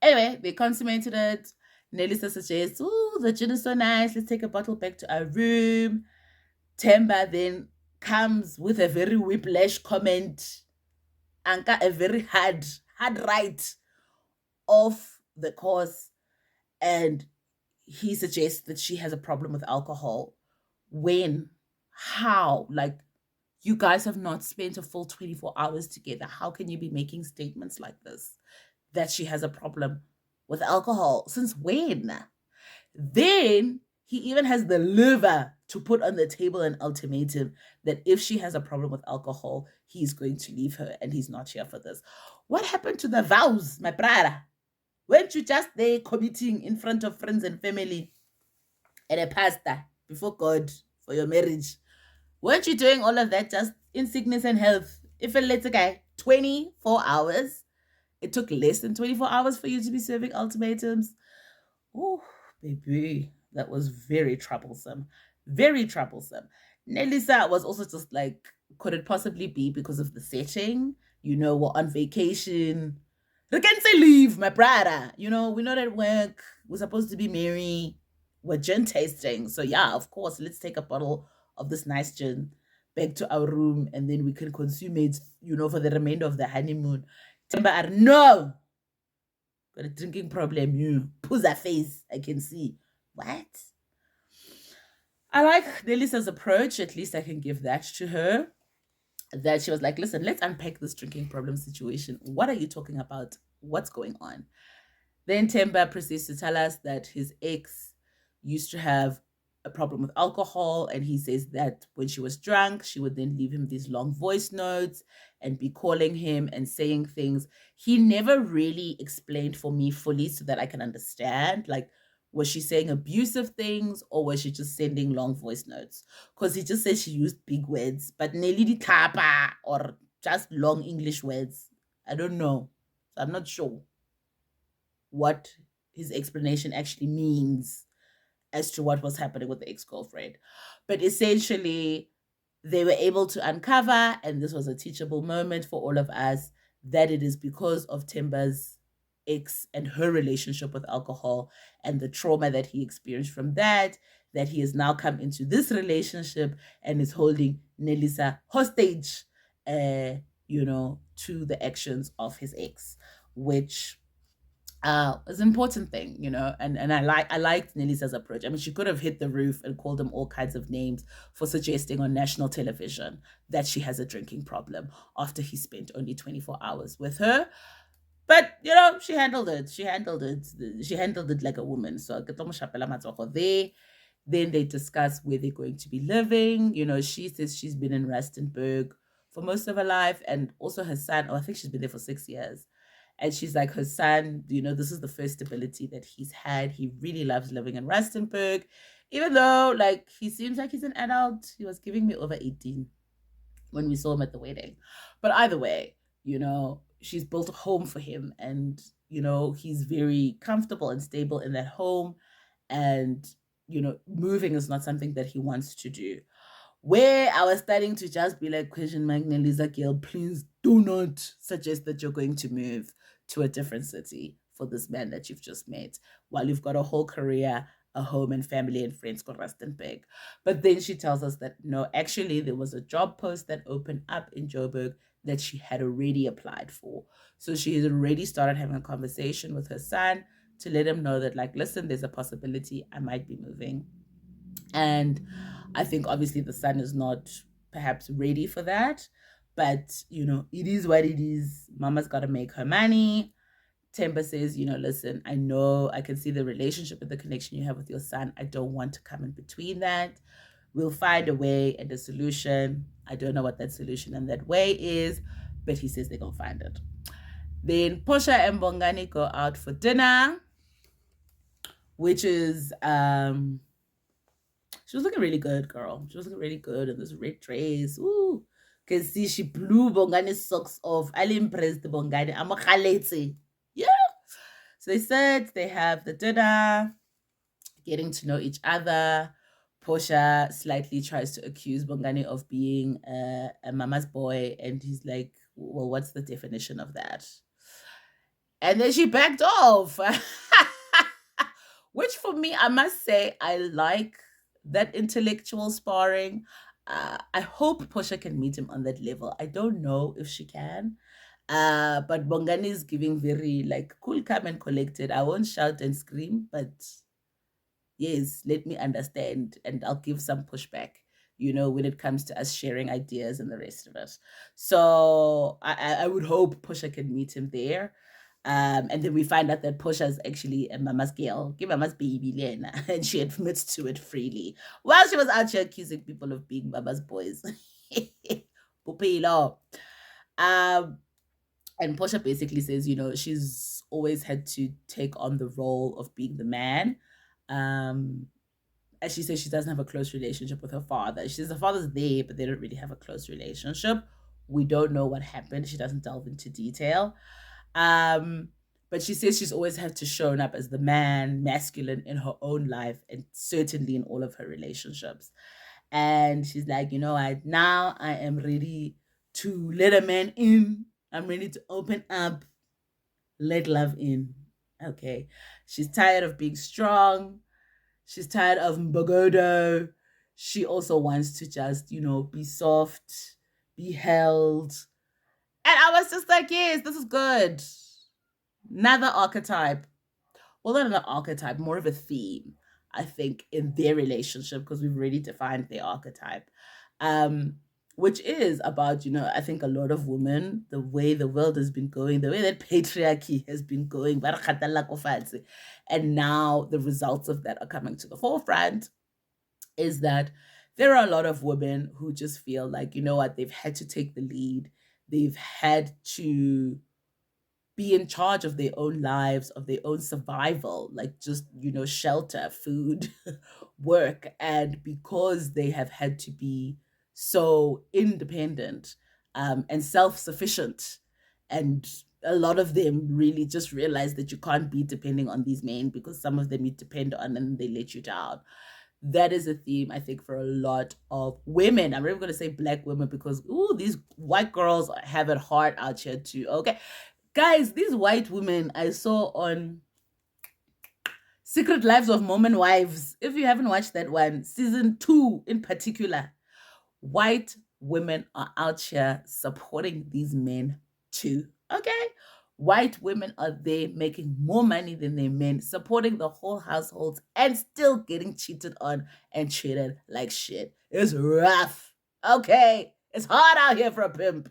Anyway, they consummated it. Nelisa suggests, the gin is so nice. Let's take a bottle back to our room. Temba then comes with a very whiplash comment. Anka, a very hard right of the course, and he suggests that she has a problem with alcohol. When? How? Like, you guys have not spent a full 24 hours together. How can you be making statements like this? That she has a problem with alcohol. Since when? Then he even has the liver to put on the table an ultimatum that if she has a problem with alcohol, he's going to leave her and he's not here for this. What happened to the vows, my brother? Weren't you just there committing in front of friends and family and a pastor before God for your marriage? Weren't you doing all of that just in sickness and health? If a little guy, 24 hours, it took less than 24 hours for you to be serving ultimatums. Oh, baby, that was very troublesome. Very troublesome. Nelisa was also just like, could it possibly be because of the setting? You know, we're on vacation. We can say leave, my brother. You know, we're not at work. We're supposed to be merry. We're gin tasting. So, yeah, of course, let's take a bottle of this nice gin back to our room and then we can consume it, you know, for the remainder of the honeymoon. Timber, no, got a drinking problem. You pulls her face. I can see. What? I like Nelisa's approach. At least I can give that to her. That she was like, listen, let's unpack this drinking problem situation. What are you talking about? What's going on? Then Temba proceeds to tell us that his ex used to have a problem with alcohol, and he says that when she was drunk, she would then leave him these long voice notes and be calling him and saying things. He never really explained for me fully so that I can understand. Like, was she saying abusive things or was she just sending long voice notes? Because he just said she used big words, but Nelly di tapa or just long English words. I don't know. So I'm not sure what his explanation actually means as to what was happening with the ex-girlfriend. But essentially, they were able to uncover, and this was a teachable moment for all of us, that it is because of Timber's ex and her relationship with alcohol and the trauma that he experienced from that, that he has now come into this relationship and is holding Nelisa hostage, you know, to the actions of his ex, which is an important thing, you know, and I liked Nelisa's approach. I mean, she could have hit the roof and called him all kinds of names for suggesting on national television that she has a drinking problem after he spent only 24 hours with her. But you know, she handled it. She handled it. She handled it like a woman. So there. Then they discuss where they're going to be living. You know, she says she's been in Rustenburg for most of her life, and also her son. Oh, I think she's been there for 6 years. And she's like, her son, you know, this is the first stability that he's had. He really loves living in Rustenburg, even though, like, he seems like he's an adult. He was giving me over 18 when we saw him at the wedding. But either way, you know, she's built a home for him, and, you know, he's very comfortable and stable in that home. And, you know, moving is not something that he wants to do. Where I was starting to just be like, question mark, Nelisa girl, please do not suggest that you're going to move to a different city for this man that you've just met while you've got a whole career, a home and family and friends called Rustenburg. But then she tells us that no, actually there was a job post that opened up in Joburg that she had already applied for. So she has already started having a conversation with her son to let him know that, like, listen, there's a possibility I might be moving. And I think obviously the son is not perhaps ready for that. But, you know, it is what it is. Mama's got to make her money. Temba says, you know, listen, I know I can see the relationship and the connection you have with your son. I don't want to come in between that. We'll find a way and a solution. I don't know what that solution and that way is, but he says they're going to find it. Then Porsha and Bongani go out for dinner, which is she was looking really good, girl. She was looking really good in this red dress. Ooh. Can see she blew Bongani's socks off. I'm impressed, Bongani. I'm a khalete. Yeah. So they said they have the dinner, getting to know each other. Porsha slightly tries to accuse Bongani of being a mama's boy, and he's like, well, what's the definition of that? And then she backed off. Which for me, I must say, I like that intellectual sparring. I hope Porsha can meet him on that level. I don't know if she can. But Bongani is giving very like cool, calm, and collected. I won't shout and scream, but yes, let me understand, and I'll give some pushback, when it comes to us sharing ideas and the rest of us. So I would hope Pusha can meet him there. And then we find out that Pusha is actually a mama's girl, give mama's baby, Lena, and she admits to it freely while she was out here accusing people of being mama's boys. Pupilo. Um, and Portia basically says, she's always had to take on the role of being the man. Um, as she says, she doesn't have a close relationship with her father. She says the father's there, but they don't really have a close relationship. We don't know what happened. She doesn't delve into detail. Um, but she says she's always had to shown up as the man, masculine in her own life, and certainly in all of her relationships. And she's like, now I am ready to let a man in. I'm ready to open up, let love in. Okay. She's tired of being strong. She's tired of Mbogodo. She also wants to just, be soft, be held. And I was just like, yes, this is good. Another archetype. Well, not an archetype, more of a theme, I think, in their relationship, because we've already defined their archetype. Um, which is about, I think a lot of women, the way the world has been going, the way that patriarchy has been going, and now the results of that are coming to the forefront, is that there are a lot of women who just feel like, what, they've had to take the lead. They've had to be in charge of their own lives, of their own survival, like just, shelter, food, work. And because they have had to be so independent and self sufficient, and a lot of them really just realize that you can't be depending on these men because some of them you depend on and they let you down. That is a theme, I think, for a lot of women. I'm really going to say black women because, these white girls have it hard out here too. Okay. Guys, these white women I saw on Secret Lives of Mormon Wives, if you haven't watched that one, season 2 in particular, white women are out here supporting these men too. Okay? White women are there making more money than their men, supporting the whole households, and still getting cheated on and treated like shit. It's rough. Okay? It's hard out here for a pimp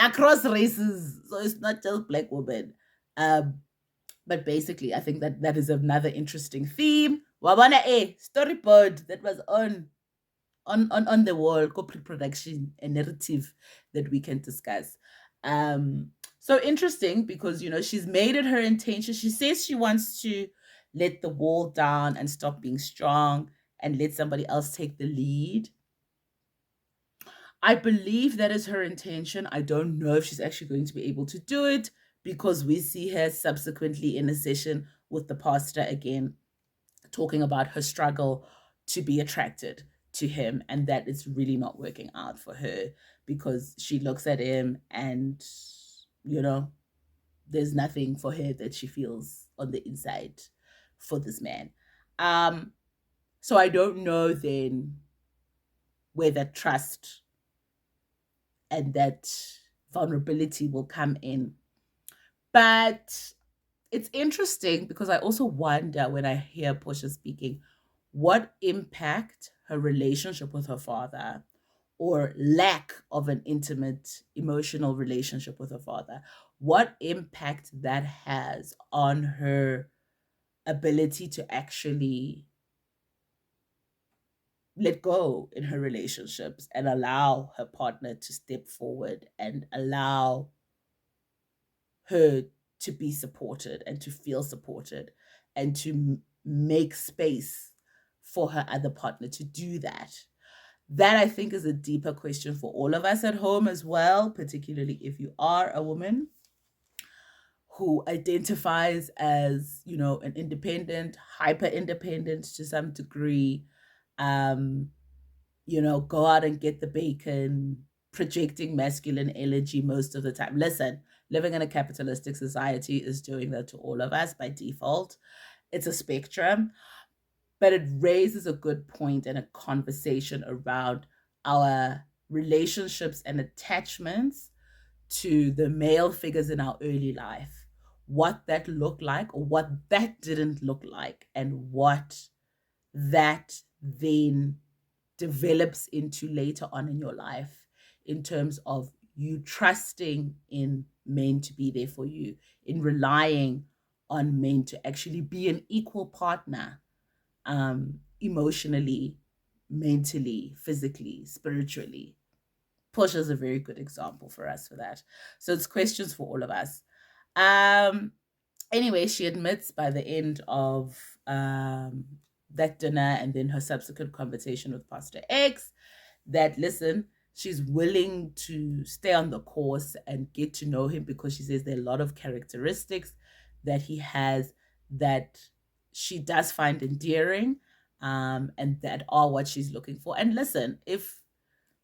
across races. So it's not just black women. But basically, I think that is another interesting theme. Wabana storyboard that was on the wall, co-production, a narrative that we can discuss. So interesting because she's made it her intention. She says she wants to let the wall down and stop being strong and let somebody else take the lead. I believe that is her intention. I don't know if she's actually going to be able to do it because we see her subsequently in a session with the pastor again, talking about her struggle to be attracted to him, and that it's really not working out for her because she looks at him and, there's nothing for her that she feels on the inside for this man. So I don't know then where that trust and that vulnerability will come in. But it's interesting because I also wonder when I hear Portia speaking, what impact her relationship with her father or lack of an intimate emotional relationship with her father, what impact that has on her ability to actually let go in her relationships and allow her partner to step forward and allow her to be supported and to feel supported and to make space for her other partner to do that. That I think is a deeper question for all of us at home as well, particularly if you are a woman who identifies as, an independent, hyper independent to some degree, go out and get the bacon, projecting masculine energy most of the time. Listen, living in a capitalistic society is doing that to all of us by default. It's a spectrum, but it raises a good point and a conversation around our relationships and attachments to the male figures in our early life, what that looked like or what that didn't look like, and what that then develops into later on in your life in terms of you trusting in men to be there for you, in relying on men to actually be an equal partner, emotionally, mentally, physically, spiritually. Porsha is a very good example for us for that. So it's questions for all of us. Um, anyway, she admits by the end of that dinner and then her subsequent conversation with Pastor X that, listen, she's willing to stay on the course and get to know him because she says there are a lot of characteristics that he has that she does find endearing, and that are what she's looking for. And listen, if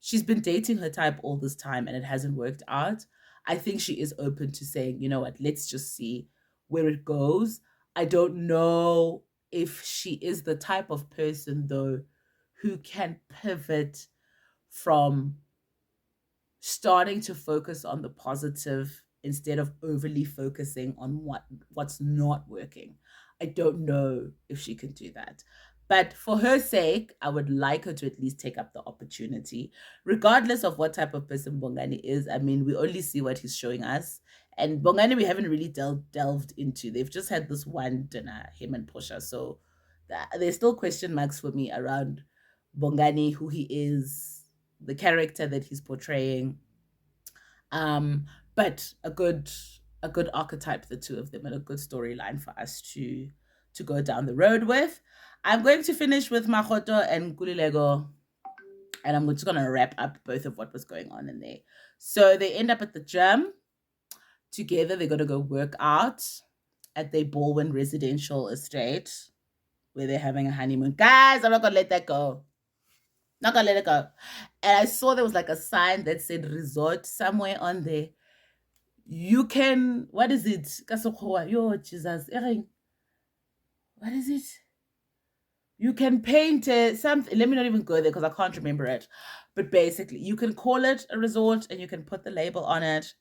she's been dating her type all this time and it hasn't worked out, I think she is open to saying, you know what, let's just see where it goes. I don't know if she is the type of person, though, who can pivot from starting to focus on the positive instead of overly focusing on what's not working. I don't know if she can do that. But for her sake, I would like her to at least take up the opportunity, regardless of what type of person Bongani is. I mean, we only see what he's showing us. And Bongani, we haven't really delved into. They've just had this one dinner, him and Porsha. So there's still question marks for me around Bongani, who he is, the character that he's portraying. Um, but a good archetype, the two of them, and a good storyline for us to go down the road with. I'm going to finish with Makoto and Kulilego, and I'm just going to wrap up both of what was going on in there. So they end up at the gym together. They're going to go work out at their Baldwin residential estate where they're having a honeymoon. Guys, I'm not going to let that go. Not gonna let it go. And I saw there was like a sign that said resort somewhere on there. You can, what is it? Yo, Jesus. What is it? You can paint something. Let me not even go there because I can't remember it. But basically, you can call it a resort and you can put the label on it.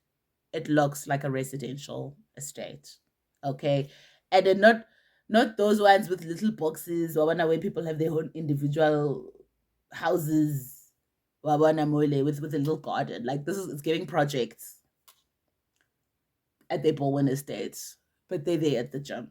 It looks like a residential estate. Okay. And then not those ones with little boxes or where people have their own individual houses with a little garden. Like this is, it's giving projects at their Bowen estates, but they're there at the gym.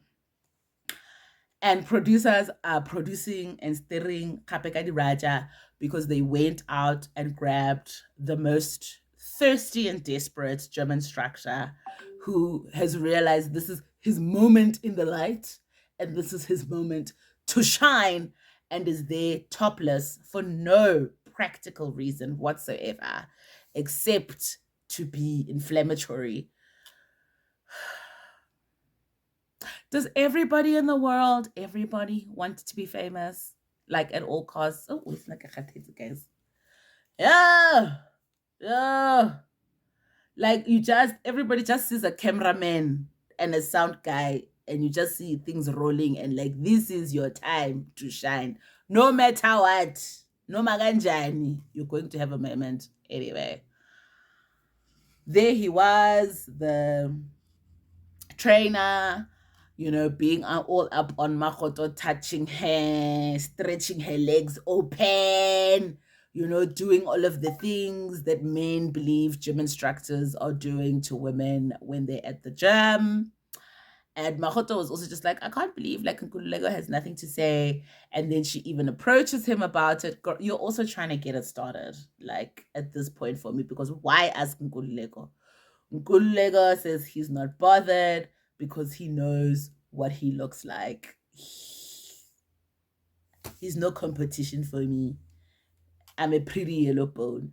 And producers are producing and stirring Kapekadi Raja because they went out and grabbed the most thirsty and desperate gym instructor who has realized this is his moment in the light and this is his moment to shine, and is there topless for no practical reason whatsoever except to be inflammatory. Does everybody in the world, everybody want to be famous? Like at all costs? Oh, it's like a khathetsi, guys. Yeah. Yeah. Like everybody just sees a cameraman and a sound guy and you just see things rolling and like, this is your time to shine. No matter what. No maganjani. You're going to have a moment anyway. There he was, the trainer, being all up on Makoto, touching her, stretching her legs open, doing all of the things that men believe gym instructors are doing to women when they're at the gym. And Makoto was also just like, I can't believe like Nkululeko has nothing to say. And then she even approaches him about it. Girl, you're also trying to get it started, like at this point for me, because why ask Nkululeko? Nkululeko says he's not bothered because he knows what he looks like. He's no competition for me. I'm a pretty yellow bone.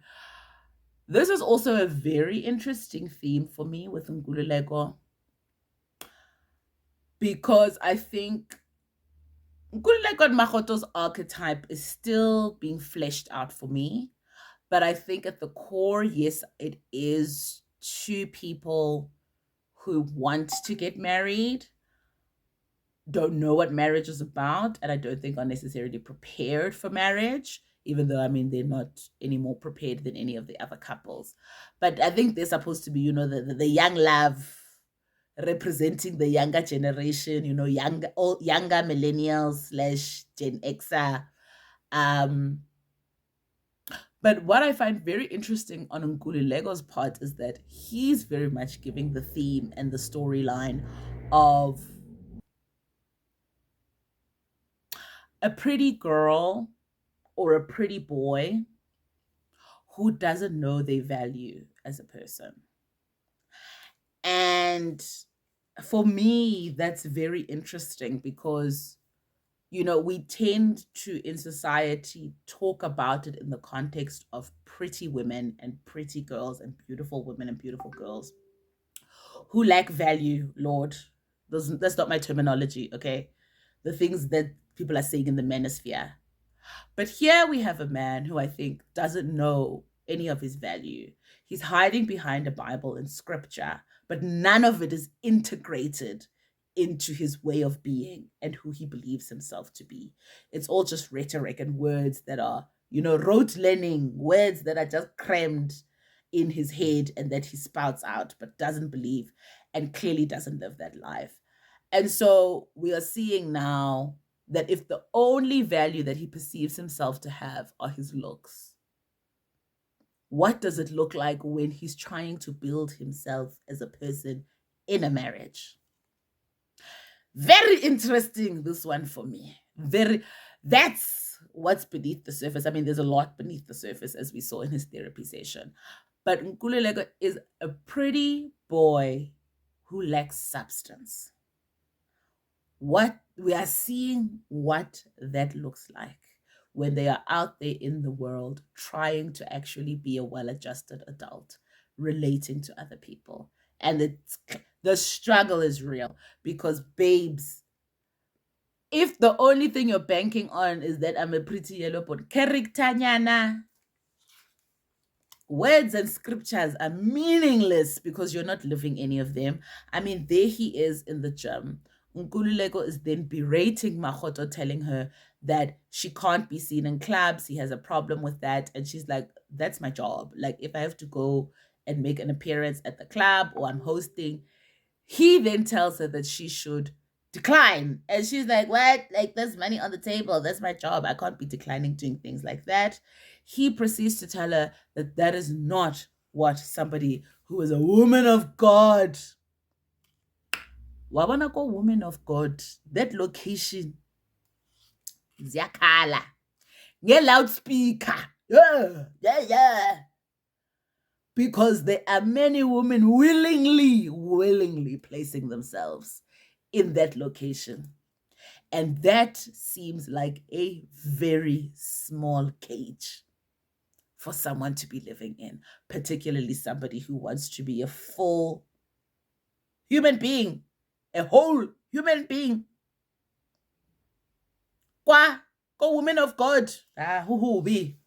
This is also a very interesting theme for me with Nkululeko, because I think Nkululeko and Makoto's archetype is still being fleshed out for me. But I think at the core, yes, it is two people who want to get married, don't know what marriage is about, and I don't think are necessarily prepared for marriage, even though, I mean, they're not any more prepared than any of the other couples. But I think they're supposed to be, the young love representing the younger generation, younger millennials slash Gen Xer. Um, but what I find very interesting on Nkulilego's part is that he's very much giving the theme and the storyline of a pretty girl or a pretty boy who doesn't know their value as a person. And for me, that's very interesting because, we tend to in society talk about it in the context of pretty women and pretty girls and beautiful women and beautiful girls who lack value, Lord. That's not my terminology, okay? The things that people are saying in the manosphere. But here we have a man who I think doesn't know any of his value. He's hiding behind a Bible and scripture, but none of it is integrated into his way of being and who he believes himself to be. It's all just rhetoric and words that are, rote learning, words that are just crammed in his head and that he spouts out, but doesn't believe and clearly doesn't live that life. And so we are seeing now that if the only value that he perceives himself to have are his looks, what does it look like when he's trying to build himself as a person in a marriage? Very interesting, this one for me. That's what's beneath the surface. I mean, there's a lot beneath the surface, as we saw in his therapy session. But Nkululeko is a pretty boy who lacks substance. What we are seeing what that looks like when they are out there in the world trying to actually be a well-adjusted adult relating to other people. And the struggle is real because, babes, if the only thing you're banking on is that I'm a pretty yellow but character, words and scriptures are meaningless because you're not living any of them. I mean, there he is in the gym. Nkululeko is then berating Makoto, telling her that she can't be seen in clubs. He has a problem with that. And she's like, that's my job. Like, if I have to go and make an appearance at the club or I'm hosting, he then tells her that she should decline. And she's like, what? Like, there's money on the table. That's my job. I can't be declining doing things like that. He proceeds to tell her that that is not what somebody who is a woman of God. Wabona ko woman of God, that location, ziyakhala, nge-loudspeaker. Yeah. Because there are many women willingly placing themselves in that location. And that seems like a very small cage for someone to be living in, particularly somebody who wants to be a full human being, a whole human being. Kwa, go woman of God. Be.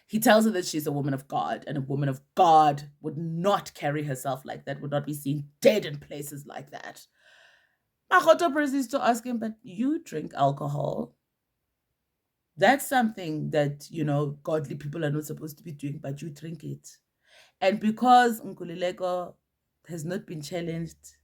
He tells her that she's a woman of God, and a woman of God would not carry herself like that, would not be seen dead in places like that. Makoto proceeds to ask him, but you drink alcohol. That's something that, godly people are not supposed to be doing, but you drink it. And because Nkululeko has not been challenged,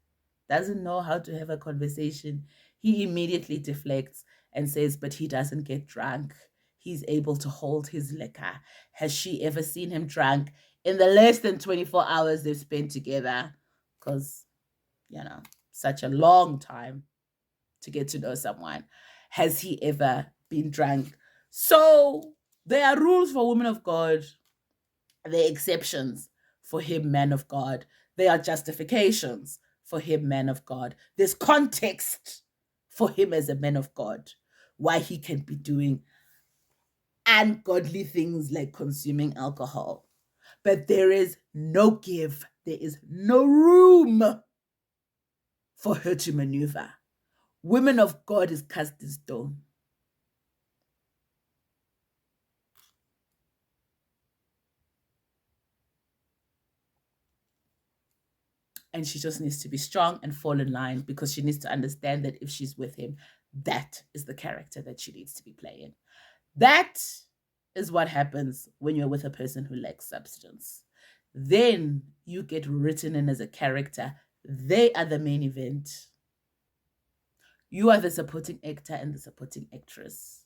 doesn't know how to have a conversation, he immediately deflects and says, but he doesn't get drunk. He's able to hold his liquor. Has she ever seen him drunk in the less than 24 hours they've spent together? Because, such a long time to get to know someone. Has he ever been drunk? So there are rules for women of God. There are exceptions for him, man of God. There are justifications for him, man of God. There's context for him as a man of God, why he can be doing ungodly things like consuming alcohol. But there is no give. There is no room for her to maneuver. Women of God is cast in stone. And she just needs to be strong and fall in line because she needs to understand that if she's with him, That is the character that she needs to be playing. That is what happens when you're with a person who lacks substance. Then you get written in as a character. They are the main event. You are the supporting actor and the supporting actress.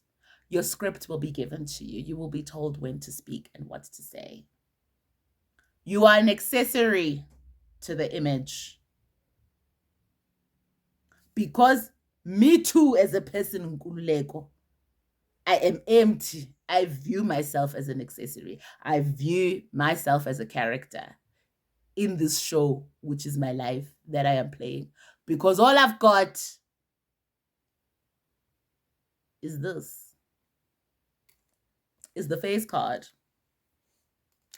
Your script will be given to you. You will be told when to speak and what to say. You are an accessory to the image. Because me too, as a person, Nkululeko, I am empty. I view myself as an accessory. I view myself as a character in this show, which is my life that I am playing. Because all I've got is this, is the face card.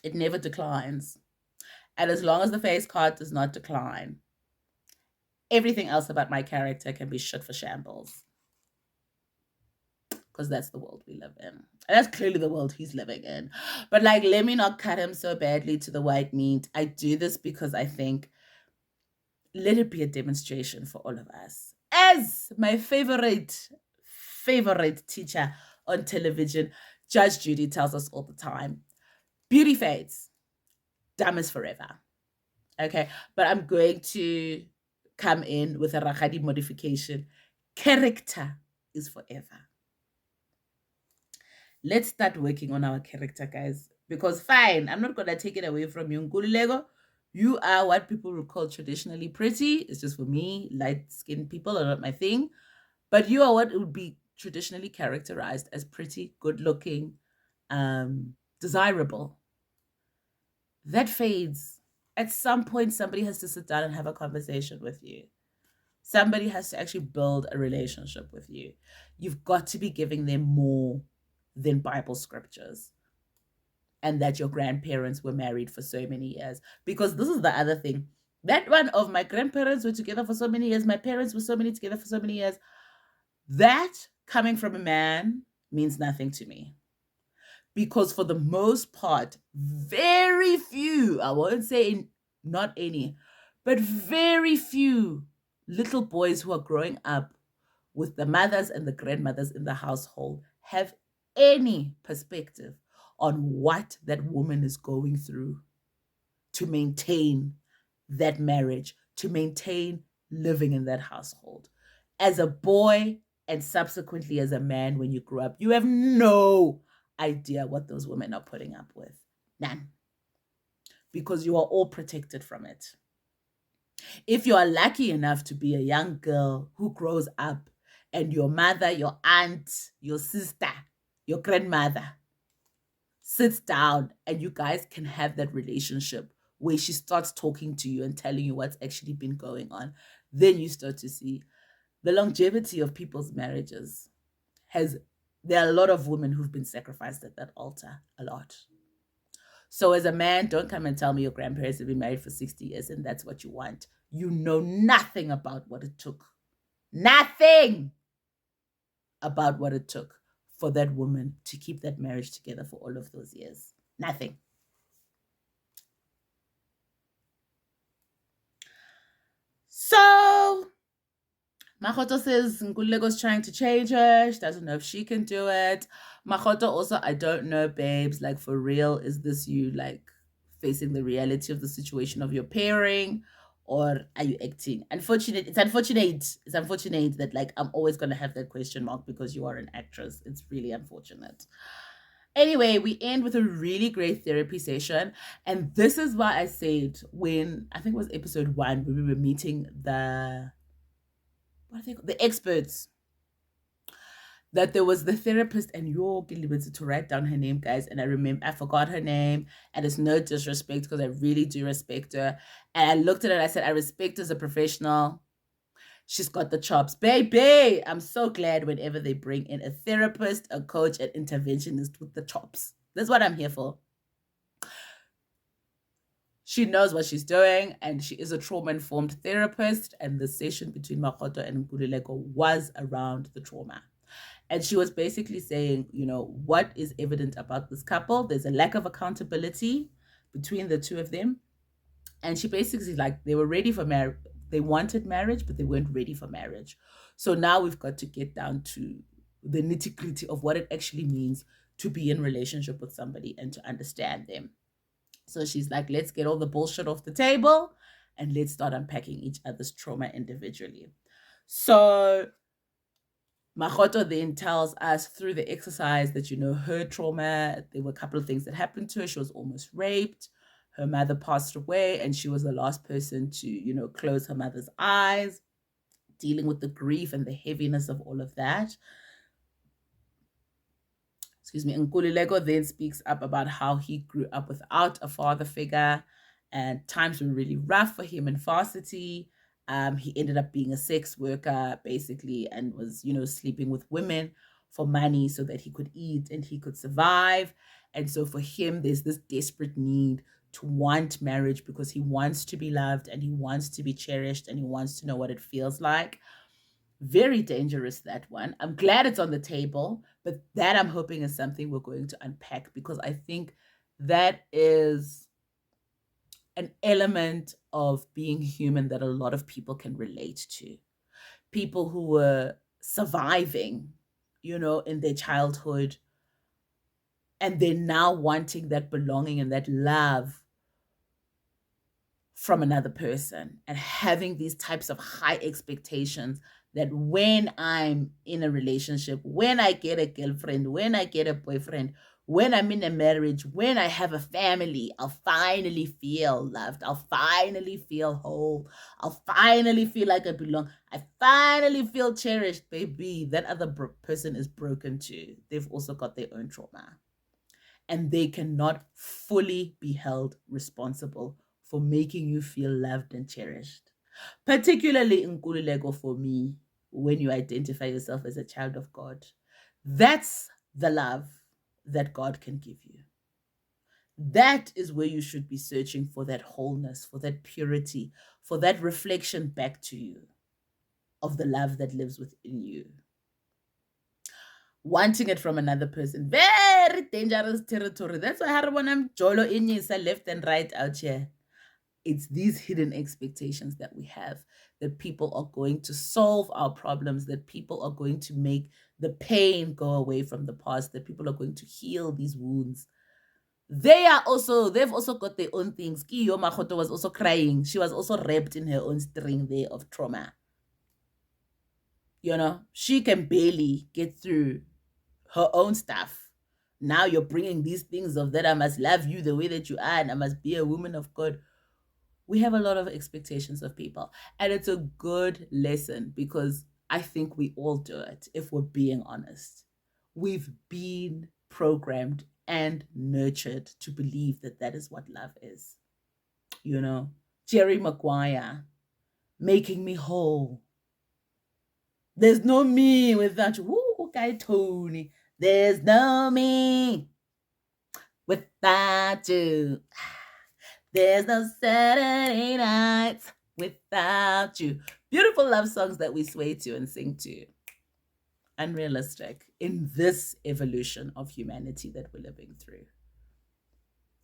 It never declines. And as long as the face card does not decline, everything else about my character can be shit for shambles. Because that's the world we live in. And that's clearly the world he's living in. But like, let me not cut him so badly to the white meat. I do this because I think, let it be a demonstration for all of us. As my favorite teacher on television, Judge Judy, tells us all the time, beauty fades, dumb is forever. Okay, but I'm going to come in with a Rakgadi modification. Character is forever. Let's start working on our character, guys. Because fine, I'm not going to take it away from you. Nkululeko, you are what people would call traditionally pretty. It's just for me, light-skinned people are not my thing. But you are what would be traditionally characterized as pretty, good-looking, desirable. That fades. At some point, somebody has to sit down and have a conversation with you. Somebody has to actually build a relationship with you. You've got to be giving them more than Bible scriptures and that your grandparents were married for so many years. Because this is the other thing. That one of my grandparents were together for so many years, my parents were together for so many years. That coming from a man means nothing to me. Because for the most part, very few, I won't say not any, but very few little boys who are growing up with the mothers and the grandmothers in the household have any perspective on what that woman is going through to maintain that marriage, to maintain living in that household. As a boy and subsequently as a man, when you grow up, you have no idea what those women are putting up with. None. Because you are all protected from it. If you are lucky enough to be a young girl who grows up and your mother, your aunt, your sister, your grandmother sits down and you guys can have that relationship where she starts talking to you and telling you what's actually been going on, then you start to see the longevity of people's marriages. There are a lot of women who've been sacrificed at that altar, a lot. So as a man, don't come and tell me your grandparents have been married for 60 years and that's what you want. You know nothing about what it took. Nothing about what it took for that woman to keep that marriage together for all of those years. Nothing. So Makoto says Nkulego's trying to change her. She doesn't know if she can do it. Makoto also, I don't know, babes. Like, for real, is this you, like, facing the reality of the situation of your pairing? Or are you acting? It's unfortunate that, like, I'm always going to have that question mark because you are an actress. It's really unfortunate. Anyway, we end with a really great therapy session. And this is why I said when, I think it was episode 1, when we were meeting the experts, that there was the therapist, and you're to write down her name, guys. And I forgot her name, and it's no disrespect because I really do respect her. And I looked at her and I said, I respect her as a professional. She's got the chops. Baby, I'm so glad whenever they bring in a therapist, a coach, an interventionist with the chops. That's what I'm here for. She knows what she's doing, and she is a trauma-informed therapist. And the session between Makoto and Nkululeko was around the trauma. And she was basically saying, what is evident about this couple? There's a lack of accountability between the two of them. And she basically, like, they were ready for marriage. They wanted marriage, but they weren't ready for marriage. So now we've got to get down to the nitty-gritty of what it actually means to be in relationship with somebody and to understand them. So she's like, let's get all the bullshit off the table and let's start unpacking each other's trauma individually. So Makoto then tells us through the exercise that, her trauma, there were a couple of things that happened to her. She was almost raped. Her mother passed away, and she was the last person to, close her mother's eyes, dealing with the grief and the heaviness of all of that. Excuse me. Nkululeko then speaks up about how he grew up without a father figure, and times were really rough for him in varsity. He ended up being a sex worker, basically, and was, sleeping with women for money so that he could eat and he could survive. And so for him, there's this desperate need to want marriage because he wants to be loved and he wants to be cherished and he wants to know what it feels like. Very dangerous, that one. I'm glad it's on the table, but that I'm hoping is something we're going to unpack, because I think that is an element of being human that a lot of people can relate to. People who were surviving, in their childhood, and they're now wanting that belonging and that love from another person, and having these types of high expectations that when I'm in a relationship, when I get a girlfriend, when I get a boyfriend, when I'm in a marriage, when I have a family, I'll finally feel loved. I'll finally feel whole. I'll finally feel like I belong. I finally feel cherished, baby. That other person is broken too. They've also got their own trauma. And they cannot fully be held responsible for making you feel loved and cherished. Particularly in Nkululeko, for me, when you identify yourself as a child of God. That's the love that God can give you. That is where you should be searching for that wholeness, for that purity, for that reflection back to you of the love that lives within you. Wanting it from another person, very dangerous territory. That's why I'm Jolo Inyisa left and right out here. It's these hidden expectations that we have, that people are going to solve our problems, that people are going to make the pain go away from the past, that people are going to heal these wounds. They've also got their own things. Kiyo Makoto was also crying. She was also wrapped in her own string there of trauma. She can barely get through her own stuff. Now you're bringing these things of that I must love you the way that you are and I must be a woman of God. We have a lot of expectations of people, and it's a good lesson, because I think we all do it, if we're being honest. We've been programmed and nurtured to believe that that is what love is. Jerry Maguire, making me whole. There's no me without you. Woo, okay, Tony. There's no me without you. There's no Saturday nights without you. Beautiful love songs that we sway to and sing to. Unrealistic in this evolution of humanity that we're living through.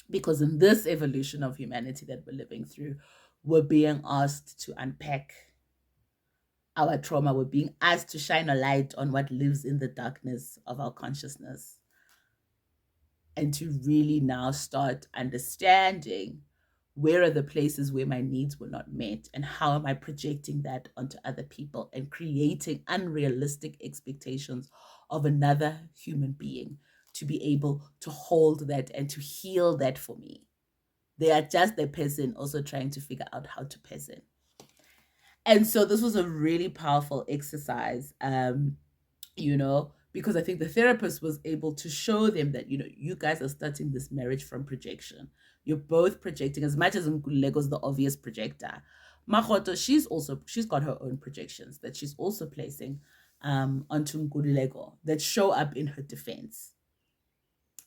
Because in this evolution of humanity that we're living through, we're being asked to unpack our trauma. We're being asked to shine a light on what lives in the darkness of our consciousness, and to really now start understanding where are the places where my needs were not met, and how am I projecting that onto other people and creating unrealistic expectations of another human being to be able to hold that and to heal that for me. They are just a person also trying to figure out how to person. And so this was a really powerful exercise, because I think the therapist was able to show them that, you guys are starting this marriage from projection. You're both projecting, as much as Nkulego's the obvious projector. Makoto, she's got her own projections that she's also placing onto Nkulego that show up in her defense,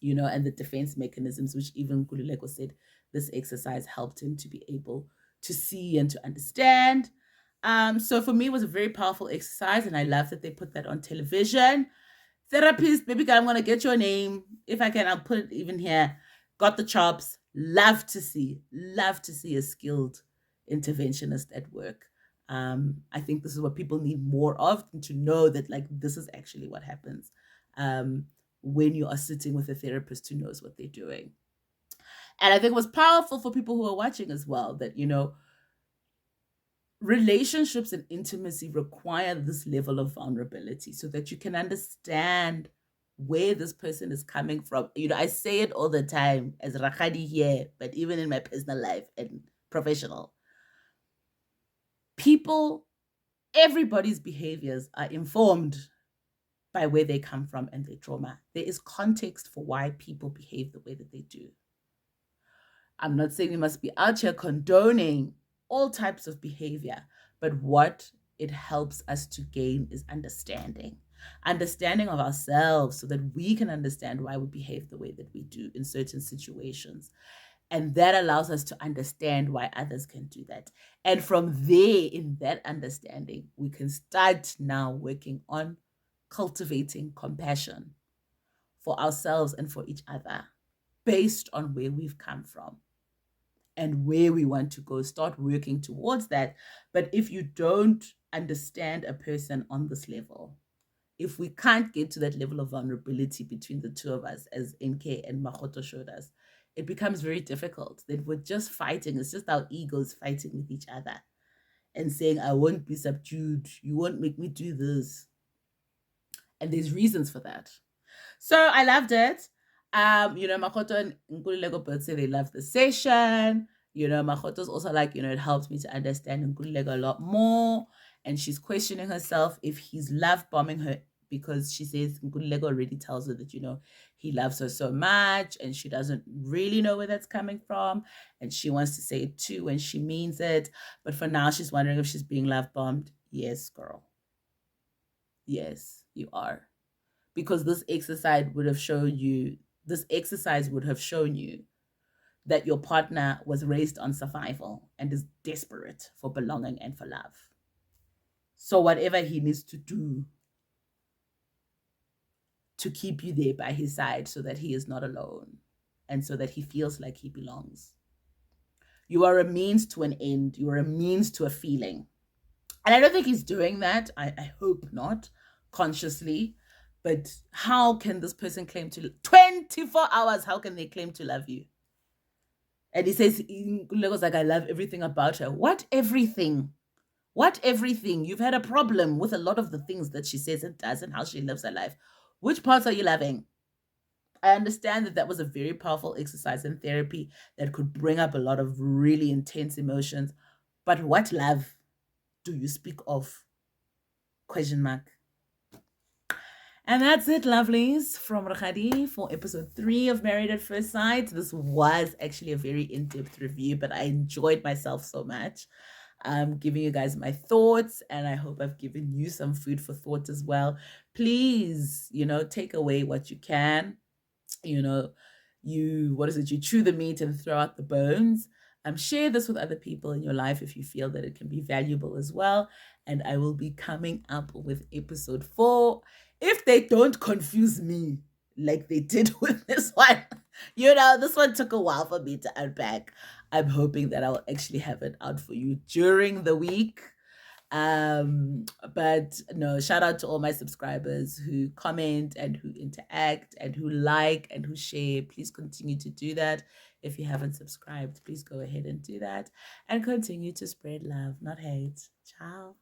and the defense mechanisms, which even Nkulego said this exercise helped him to be able to see and to understand. So for me, it was a very powerful exercise, and I love that they put that on television. Therapist, baby girl, I'm going to get your name. If I can, I'll put it even here. Got the chops. Love to see a skilled interventionist at work. I think this is what people need more of, to know that like this is actually what happens when you are sitting with a therapist who knows what they're doing. And I think it was powerful for people who are watching as well, that, relationships and intimacy require this level of vulnerability so that you can understand where this person is coming from. I say it all the time as Rakgadi here, but even in my personal life and professional, people, everybody's behaviors are informed by where they come from and their trauma. There is context for why people behave the way that they do. I'm not saying we must be out here condoning all types of behavior, but what it helps us to gain is understanding of ourselves, so that we can understand why we behave the way that we do in certain situations. And that allows us to understand why others can do that. And from there, in that understanding, we can start now working on cultivating compassion for ourselves and for each other based on where we've come from and where we want to go. Start working towards that. But if you don't understand a person on this level, if we can't get to that level of vulnerability between the two of us, as NK and Makoto showed us, it becomes very difficult. That we're just fighting. It's just our egos fighting with each other and saying, I won't be subdued. You won't make me do this. And there's reasons for that. So I loved it. Makoto and Nkululeko both say they love the session. Makoto's also like, it helped me to understand Nkululeko a lot more. And she's questioning herself if he's love bombing her, because she says Nkululeko already tells her that, he loves her so much and she doesn't really know where that's coming from. And she wants to say it too when she means it. But for now, she's wondering if she's being love bombed. Yes, girl. Yes, you are. Because this exercise would have shown you that your partner was raised on survival and is desperate for belonging and for love. So whatever he needs to do to keep you there by his side so that he is not alone and so that he feels like he belongs. You are a means to an end. You are a means to a feeling. And I don't think he's doing that. I hope not consciously. But how can this person claim to 24 hours? How can they claim to love you? And he says, Lego's like, I love everything about her. What everything? What everything? You've had a problem with a lot of the things that she says and does and how she lives her life. Which parts are you loving? I understand that was a very powerful exercise in therapy that could bring up a lot of really intense emotions. But what love do you speak of? Question mark. And that's it, lovelies, from Rakgadi for episode 3 of Married at First Sight. This was actually a very in-depth review, but I enjoyed myself so much. Giving you guys my thoughts, and I hope I've given you some food for thought as well. Please, take away what you can. You chew the meat and throw out the bones. Share this with other people in your life if you feel that it can be valuable as well. And I will be coming up with episode 4. If they don't confuse me like they did with this one, this one took a while for me to unpack. I'm hoping that I'll actually have it out for you during the week. But no, shout out to all my subscribers who comment and who interact and who like and who share. Please continue to do that. If you haven't subscribed, please go ahead and do that and continue to spread love, not hate. Ciao.